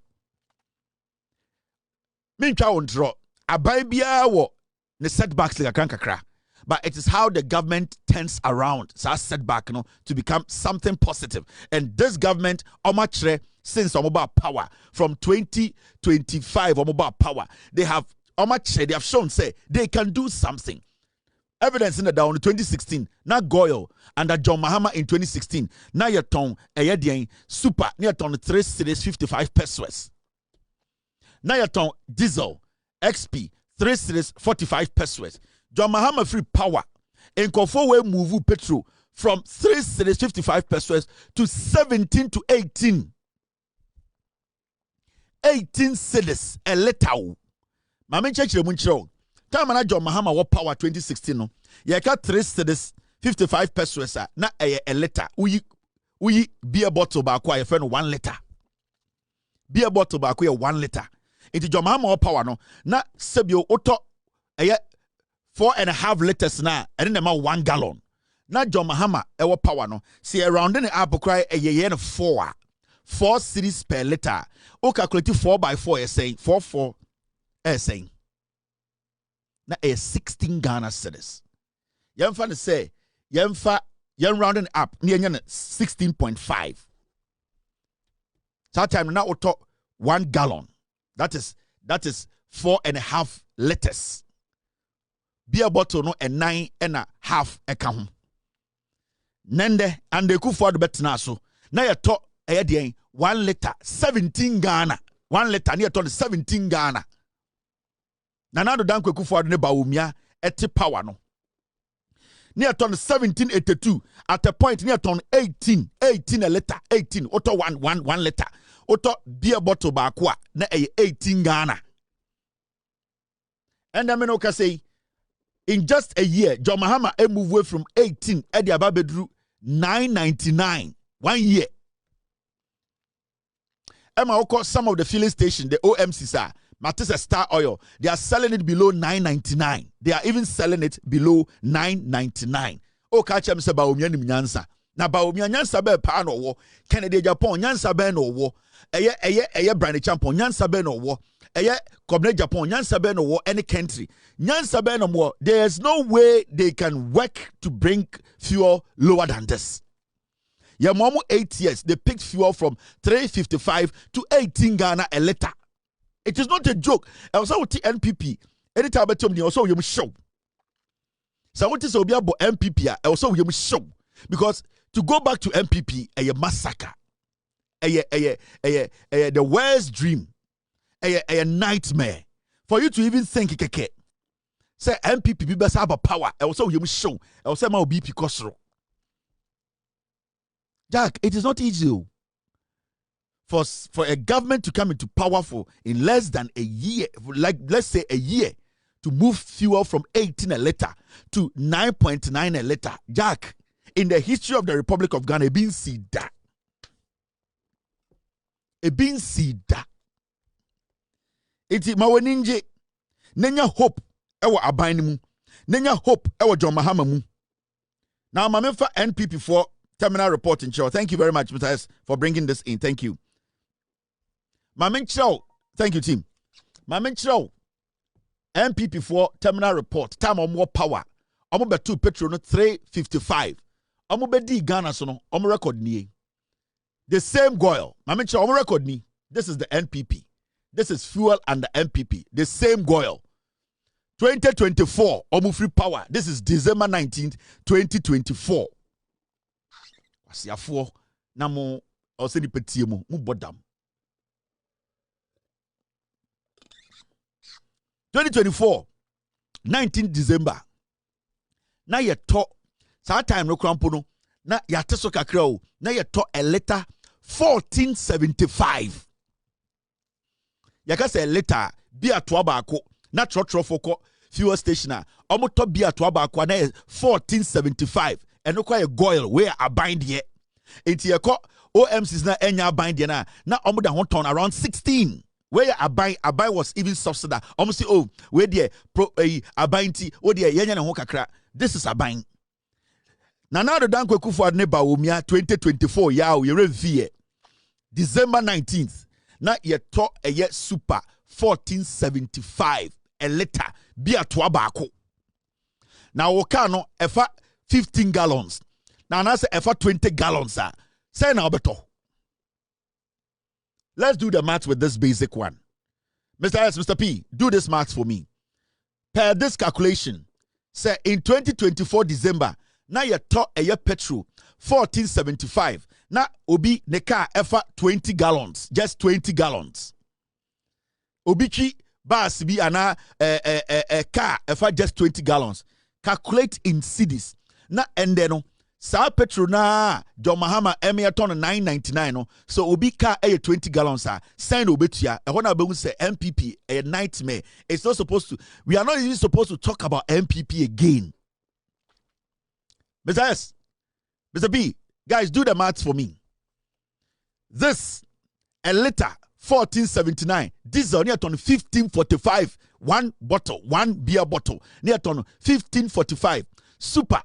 Mincha won draw. Abai bia wo ne setbacks like kakra. But it is how the government turns around so setback to become something positive. And this government, Otchere, since Omoba power from 2025 Omoba power, they have Otchere, they have shown say they can do something. Evidence in the down 2016. Now Goyle under John Mahama in 2016. Now your tongue a super near ton 3 cedis 55 pesos. Now your tongue diesel XP 3 cedis 45 pesos. John Mahama free power. In Kofo we move petrol from 3 cedis 55 pesos to 17 to 18. 18 cedis a liter. Mama church munchro. Time na John Mahama what power 2016 no. Ye ka 3 cedis 55 pesos na a liter. We beer bottle ba kwa ye friend 1 liter. Beer bottle ba kwa 1 liter. Into John Mahama power no. Na sebio oto 4.5 liters na and then 1 gallon. Na John Mahama ewo power no. See around in the apple cry a year 4 cedis per liter. O calculate 4 by 4 is saying 4 is saying. Na a 16 Ghana cedis. Yemfa ne say, yemfa yen rounding up near 16.5. That time now auto 1 gallon. That is 4.5 liters. Beer bottle no and 9.5 eka. Nende and the ku for the betina so. Na ye to 1 liter 17 Ghana. 1 liter near to 17 Ghana. Na na do dan ku for ne ba omia eti power no. Near ton 1782 at a point near ton 18 a liter 18 auto 1 liter auto beer bottle bakwa na 18 Ghana. And I mean say in just a year John Mahama move away from 18 at the ababedru 9.99 1 year. Emma some of the filling station the OMCs are Matisse Star Oil, they are selling it below 9.99. They are even selling it below 9.99. Okatakyie say ba omia nim nyansa. Na ba omia nyansa be pa no wo. Kennedy Japan nyansa be no wo. Eye brand champion nyansa be no wo. Eye Kobne Japan nyansa be no wo any country. Nyansa be no wo. There is no way they can work to bring fuel lower than this. Yeah, momo 8 years they picked fuel from 3.55 to 18 Ghana a liter. It is not a joke. I was with NPP. Anytime I told me, also you show. So what is Obia about NPP? I also you show because to go back to NPP, a massacre, the worst dream, a nightmare for you to even think it. Say NPP be best have a power. I also you show. I also my BP Kosro. Jack, it is not easy. For a government to come into power in less than a year, like let's say a year, to move fuel from 18 a liter to 9.9 a liter. Jack, in the history of the Republic of Ghana, been see that. Iti maweninje nenya hope ewa aban mu. Nenya hope ewa John Mahama mu. Now mamefa NPP for terminal report in show. Thank you very much, Mr. S, for bringing this in. Thank you. Mamenchao, thank you, team. Mamenchao, MPP for terminal report. Time on more power. Omo betu petrol no 3.55. Omo bedi Ghana so no. Omo record ni. The same goil. Mamenchao omo record ni. This is the NPP. This is fuel and the NPP. The same goil. 2024 omo free power. This is December 19th, 2024. Wasiafo na mo oseni petie mo bodam. 2024, 19th December. Na ye to sa time no krampo no na ya teso kakra o na ye to a liter 14.75. Ya ka say liter bia to abako na trofoko fuel station a omo to bia to abako na 14.75 eno kwa ye goil where a bind ye enti ye ko OMCs na enya bind ye na omo da ho ton around 16. Where I buy was even subsidized. Almost say, oh, where the I buy tea, oh dear, yenya na hokakra. This is a buying. Now the danko kufu adne ba umia 2024 ya we review December 19th. Na ye to a ye super 14.75 a liter beer to abako. Now okano efa 15 gallons. Now na say efa 20 gallons ah. Say na beto. Let's do the math with this basic one. Mr. S, Mr. P, do this math for me. Per this calculation, say in 2024 December, now you talk a year petrol 14.75. Now obi ne car efa 20 gallons, just 20 gallons. Obichi bus be ana a car efa just 20 gallons. Calculate in cedis. Now and then sa petrol na John Mahama ton 9.99 no so obi car 20 gallons sign obetua e hona be say MPP a nightmare. It's not supposed to, we are not even supposed to talk about MPP again. Mr. S, Mr. B, guys, do the maths for me. This a liter 14.79, diesel near ton 15.45, one bottle, one beer bottle near ton 15.45, super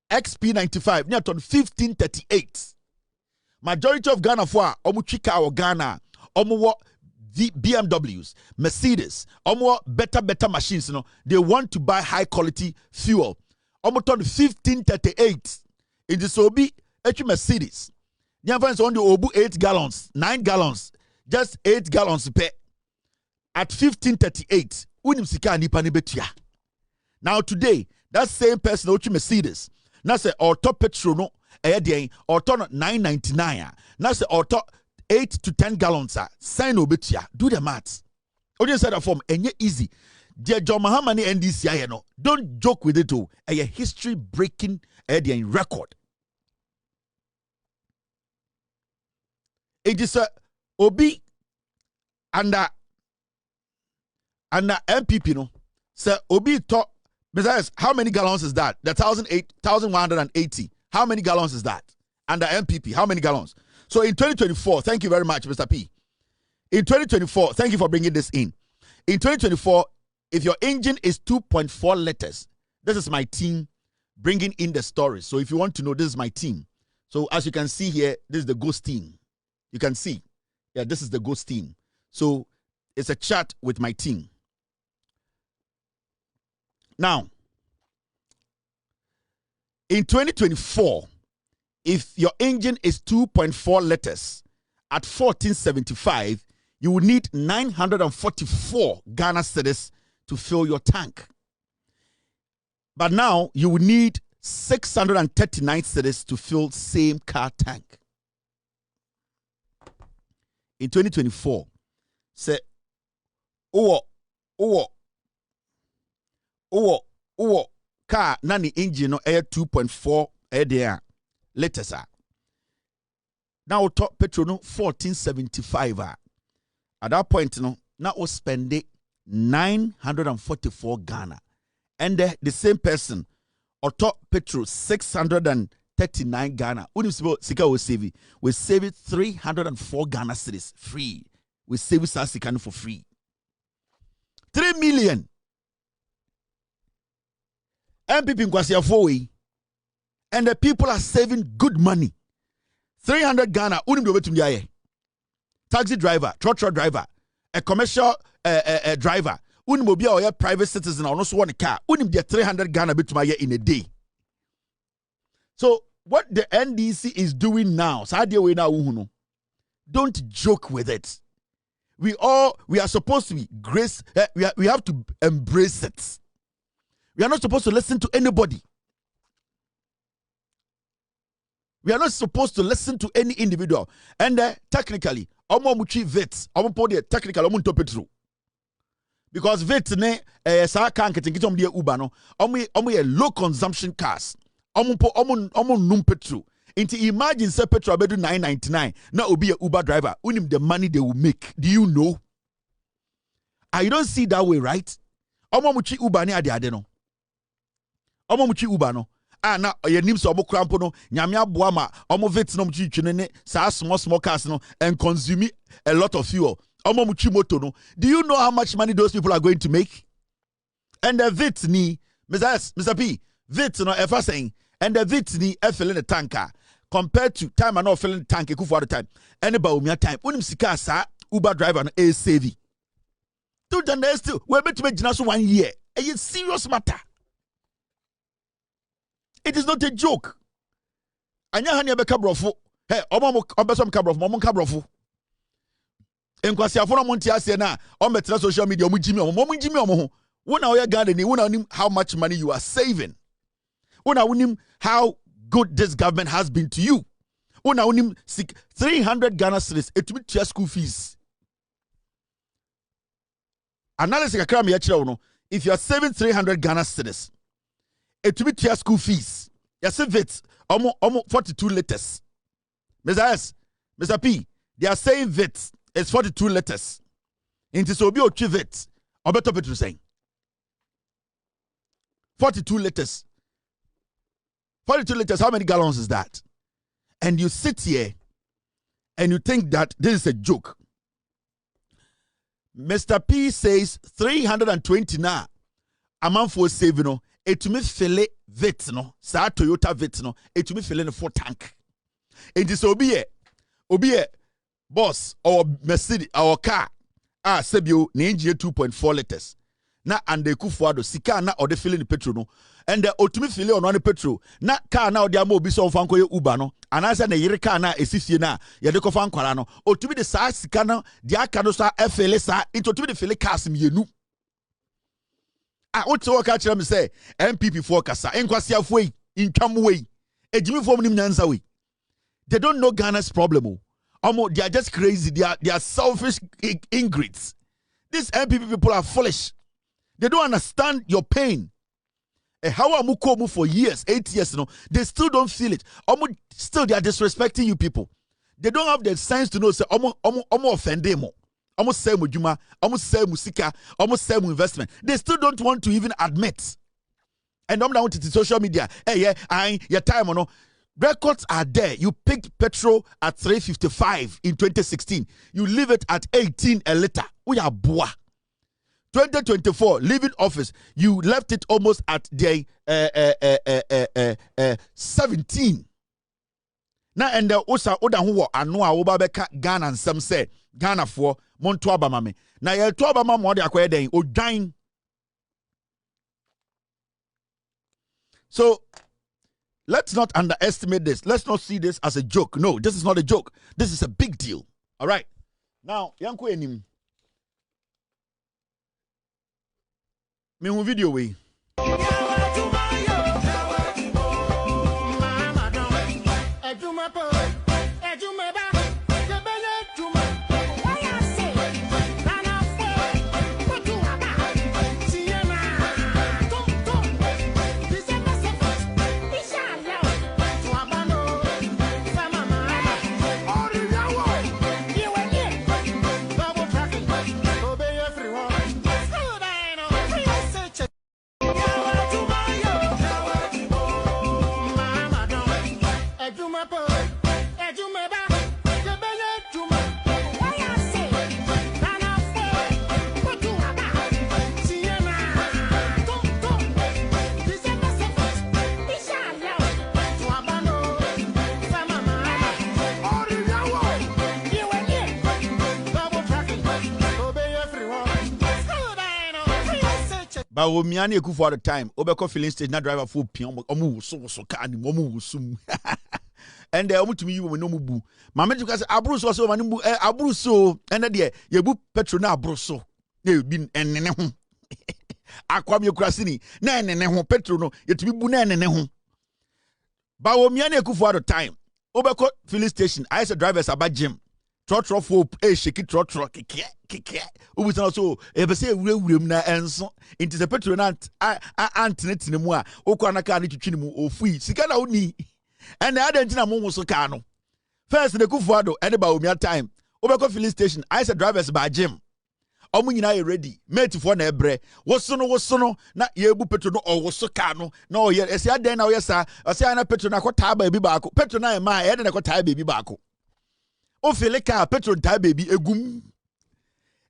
XP95 near ton 15.38. Majority of Ghana for Omuchika or Ghana, Omuwa BMWs, Mercedes, Omuwa better machines, you know, they want to buy high quality fuel. Omoton 1538. It is Obi H Mercedes. The friends on the Obu 8 gallons, 9 gallons, just 8 gallons per at 1538. Unim sika nipa ni betua. Now today, that same person H Mercedes. Now say auto petrol no auto 999. Now say auto 8 to 10 gallons. Sign obetia. Do the maths. Audience said that form enye easy. Dear John Mahamani NDCI no. Don't joke with it too. A history breaking record. It is a Obi under MPP no. Sir Obi talk. Besides, how many gallons is that? The 1,180. How many gallons is that? Under MPP, how many gallons? So in 2024, thank you very much, Mr. P. In 2024, thank you for bringing this in. In 2024, if your engine is 2.4 liters, this is my team bringing in the stories. So if you want to know, this is my team. So as you can see here, this is the ghost team. You can see, yeah, this is the ghost team. So it's a chat with my team. Now, in 2024, if your engine is 2.4 liters at 1475, you will need 944 Ghana cedis to fill your tank. But now you will need 639 cedis to fill same car tank. In 2024, say, car nani engine no air 2.4 there liters. Now top petrol no 1475. At that point no now we spend 944 Ghana. And the same person or top petrol 639 Ghana. Sika we save it 304 Ghana cedis free. We save Sika for free. 3 million. MPP Nkwasi Afowey, and the people are saving good money. 300 Ghana, unim do betum diaye. Taxi driver, truck driver, a commercial driver, unim obi a private citizen or no so one car, unim dia 300 Ghana betum aye in a day. So what the NDC is doing now, don't joke with it. We are supposed to be grace. We have to embrace it. We are not supposed to listen to anybody. We are not supposed to listen to any individual. And technically, omo vets, technically omo petrol. Because vets ne sa kan ketinkitom de Uber no, omo low consumption cars. Omo num petrol. Into imagine say petrol be do 999. Now will be a Uber driver. Unim the money they will make. Do you know? I don't see that way, right? Omo muchi Uber ne ade no. Omo muchi Uber no. Na ye nim so omo krampo no nyame aboa ma omo vet no muchi twene ne sa small cars no and consume a lot of fuel. Omo muchi moto no. Do you know how much money those people are going to make? And the vet ni Mr. P, vet no ever saying and the vet ni filling the tanker compared to time and not filling the tank for the time. Anybody umia time. Unim sika sa Uber driver no e save. Don't understand. We bet to make so 1 year. A serious matter. It is not a joke. Anya hani abeka brofo. Hey, omo obeso mka brofo, omo mka brofo. Enkwasi afo monti ase na ometra social media omo jimi omo ho. Wona oya garden ni wona nim how much money you are saving. Wona nim how good this government has been to you. Wona nim 300 Ghana cedis etumi tia school fees. Analysis kakra me yakira no. If you are saving 300 Ghana cedis, etumi tia school fees. You save it almost 42 liters. Mr. P, they are saying VIT is 42 liters. Into so be ochi VIT. Obeto Petru saying 42 liters. 42 liters, how many gallons is that? And you sit here and you think that this is a joke. Mr. P says 320 now. A month for saving no. Etumi fele vet no. Sa Toyota vet no. Etumi fele no 4 tank. It is obi boss or Mercedes or car. Sebio ne engine 2.4 liters. na ande Kufuado sika na ode fili ni petrol no and the otumi fili ono ne petrol na car na ode ama obi so mfa nkoye Uber no anasa na yire car na esifie na ye de kofa nkwara no otumi de saa sika no de aka no sa efele sa into otumi de fili cars mienu otu waka kire me say MPP for kasa enkwasiafo yi intwam we ejimi fo nim nyansa we they don't know Ghana's problem they are just crazy they are selfish ingrates. These MPP people are foolish. They don't understand your pain. How are Mukomu for years, 8 years, they still don't feel it. Still, they are disrespecting you people. They don't have the sense to know, say, offend them. Almost say Mujuma, almost say Musika, almost say investment. They still don't want to even admit. And I'm down to social media. Hey, your time or no. Records are there. You picked petrol at 355 in 2016. You leave it at 18 a liter. We are boa. 2024, leaving office, you left it almost at the 17. Now, and the Osa Oda Huwa Anua Obabeka Ghana and some say Ghana for Monto Abamame. Now, you're to Abama Modi Akwede or dying. So, let's not underestimate this. Let's not see this as a joke. No, this is not a joke. This is a big deal. All right. Now, Yanko Enim. Me un video we. But Omiani Ekufu at the time, Obeko filling stage, not driver for pion, omu so can omu sum. And they omu to me you no mubu. Mamma to say Abruso also manumbu Abruso and the yebu petrona Abruso. They been and Aquam Crasini, nan and petrono, yet to be bunan and nehu. But Omiani Ekufu at the time, Obeko filling station, I said drivers about Jim. Trotro for shake trotro kick. Who also ever say room na enso into the petronant antinet in moi okwanaka ni twinimu ofui sika na oni and the other ntina mo so ka no first the Kufuado and about Omia time obeko filling station I said drivers by Jim omu nyina ready mate for na ebre woso no na yebu petro no owoso ka no na oye ese aden na oye sa ose na petro na kwota ba bi baako petro na e ma e de na kwota ba bi baako o fele ka petro nta baby egum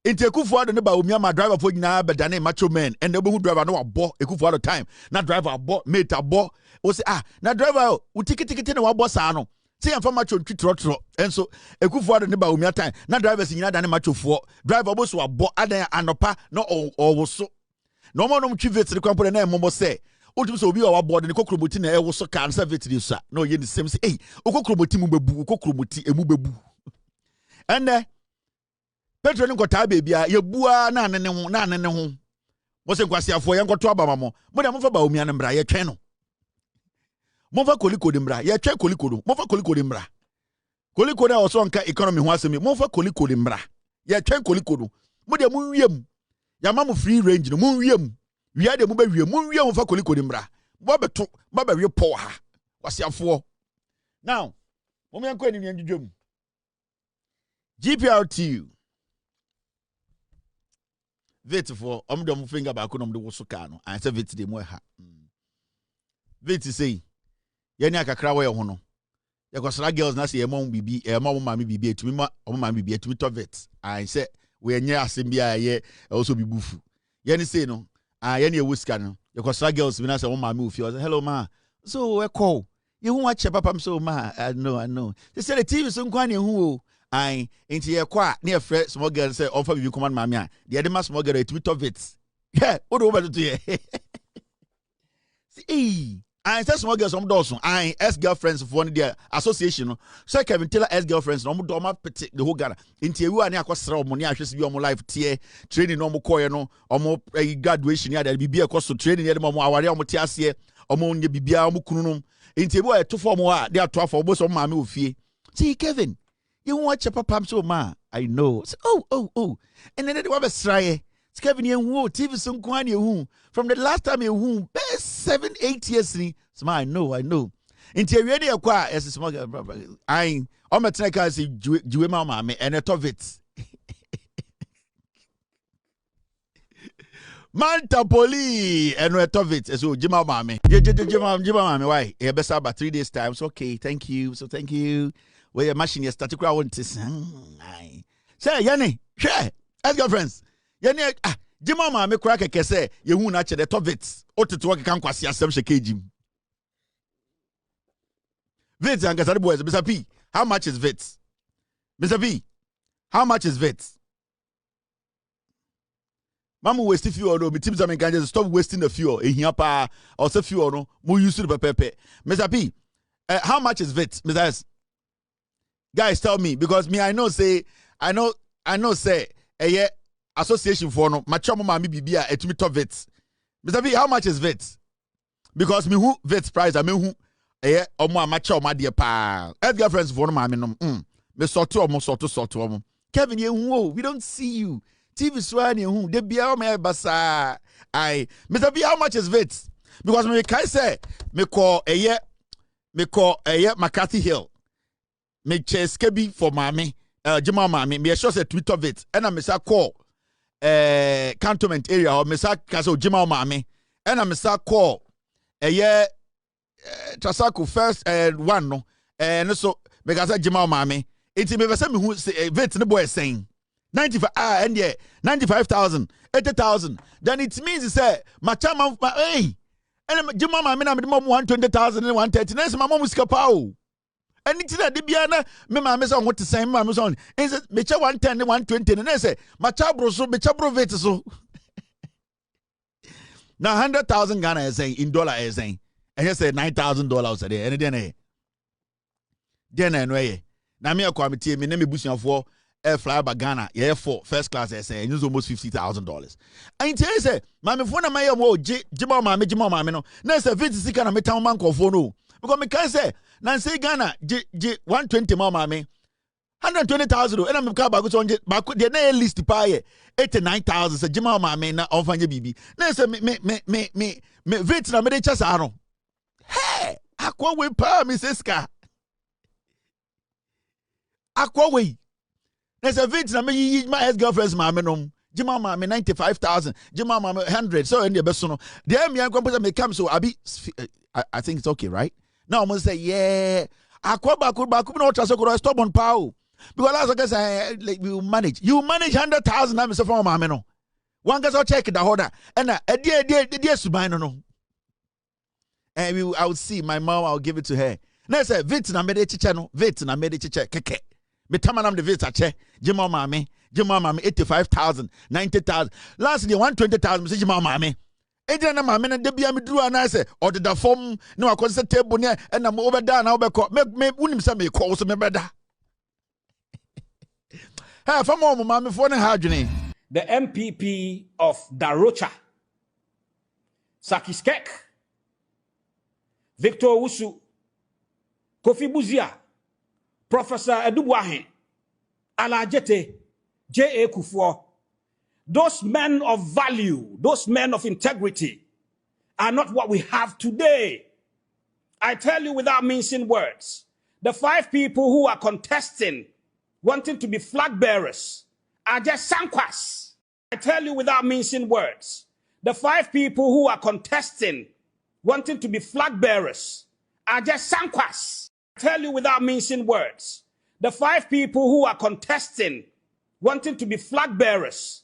inte Kufuado ne ba Omia ma driver for nyina be dane macho man and the driver no abo Kufuado time na driver abo mate abo o say na driver u tikiti na wabo sa no say am for macho twitro enso Kufuado ne ba Omia time na drivers nyina dane macho for driver bo so abo adan anopa na o so no mo no twivet ne kwampo na emmo say otum so obi wa board ne kokromoti na e wo so kan service dey so na o ye the same say okokromoti mu bebu okokromoti emu bebu and Petro ni nkota baby a yebua na ne ho mo se nkwasiafo ye nkoto abama mo de mo fa ba Omia ne mbra ye twen no mo fa koliko de mbra ye twen koliko do mo fa koliko de mbra koliko na oso nka economy ho asemi mo fa koliko de mbra ye twen koliko do mo de mo wiem ya ma mo free range no mo wiem wia de mo ba wiem mo wiem mo fa koliko de mbra mo beto mo ba wie po ha kwasiafo now mo me nko ani ndwom GPRTU Vit for omdom finger back on the Wosukano. I said Vit de Moha. Vit say, Yenya kakra we hono. Yakosra girls na say mom bibi, mom mammy bibi to me, or mammy bibi to me to vet. I said, we are near Simbia ye also be bufu. Yenny say no, Yenny Wuscan. Yakosra girls when I say, oh, my move, you hello, ma. So I call. You won't watch a papa so ma. I know. They said the TV is some kind who. I into your qua near fresh small girl say offer you command mamma. The other small girl to top it. Yeah, what over to you? See, I say small girls, some doors, I ex-girlfriends for one their association. So Kevin Taylor ex-girlfriends, no more ma petit the whole Ghana. Into you and Aquasra money, I should be on my life tier, training no more coin, or more graduation, yeah, there be a cost to training at the moment, our Motias here, or more Bibia Mukunum. Into you 2 4 more, they are 12 for most of my movie. See, Kevin, you watch a papa so ma. I know. Oh. And then they were try. Kevin, you TV some kwani from the last time you best 7-8 years. So I know. Until you acquire as a small I am a track as Juema Mammy and a top it. Manta Poli and a top it as Jima Mammy. Jima Mammy, why? A best about 3 days' time. So okay, thank you. So thank you. Where your machine is starting to want to say, Yanni, share as girlfriends. Yanni, Jima me crack a kese, you won't actually the top it. Or to work a canquas, some shakejim. Vits and Casado boys, Mr. P. How much is Vits? Mr. P. How much is Vits? Mamu waste fuel, no, me teams are going stop wasting the fuel in here, pa, or say fuel, no, more use to the pepe. Mr. P. How much is Vits, Mr. S? Guys, tell me, because me, I know, say, yeah, association for no, my chum, mammy, bibia, et me top Vits. Mr. P, how much is Vits? Because me who Vits price, I mean, who. Eh, omo amacha o dear pa. Edgar friends for no mama no. Me sort to Kevin, you we don't see you. TV swan you de bia o me basa. I Mr. B, how much is Vits? Because me kai say me call McCarthy Hill. Me chase kebi for mommy. Jima mommy. Me sure say Twitter Vits. And I me say call cantonment area or me say kaso Jima mommy. And I me say call Trasako first one no so because I Jima Mami it's me say me who vet the boy saying 95 and yeah 95,000 80,000 then it means say my chama hey and Jima Mami na me mom 120,000 and 130 na my mom skapao and it's that the biana me mama say what to say mama son is me cha 110 120 and say my chabro so me chabro vet so now 100,000 Ghana is saying in dollar is saying and you say $9,000 a day. And then anyway. Now me a committee, me name bushing for air fly by Ghana, yeah, for first class essay, and use almost $50,000. And tell you say, Mammy phone my Jima Mammy no. Next a visit can a town man call for no. Because me can say, Nancy Ghana, 120 mammy. 120,000 and I'm car back on back the list to pay 89,000 so Jima Mammy na on fanya bibi. Next me vit na me de chasa no. Hey, akwa we pa Mrs. Ka. Akwa we. There's a vit na me my ex-girlfriend's mama no. Jima mama 95,000. Jima mama 100. So in the best no. There me and composer may come so I think it's okay, right? Now I'm gonna say yeah. Akwa baku no trust go stop on pow. Because as I say like we will manage. You manage 100,000 na me say for mama no. One guys check the order. And dear subino no. And I would see my mom, I'll give it to her. Now say, Vit na mede chiche no, Vit na mede chiche keke. Me tamanam de Vit ache, Jima mami 85,000, 90,000. Last year 120,000, say Jima mami. Ejina na mami na debia me dru ana say, or the form no akonse table ne and I'm over there na obeko. Me unim say me call so me beda. Hey, for mom mami for ne hadwene. The MPP of Darocha, Sakiskek, Victor Wusu, Kofi Buzia, Professor Edubuahe, Alajete, J.A. Kufuor, those men of value, those men of integrity are not what we have today. I tell you without mincing words, the 5 people who are contesting, wanting to be flag bearers, are just sankwas. I tell you without mincing words, the 5 people who are contesting, wanting to be flag bearers, are just sankwas. I tell you without mincing words, the 5 people who are contesting, wanting to be flag bearers,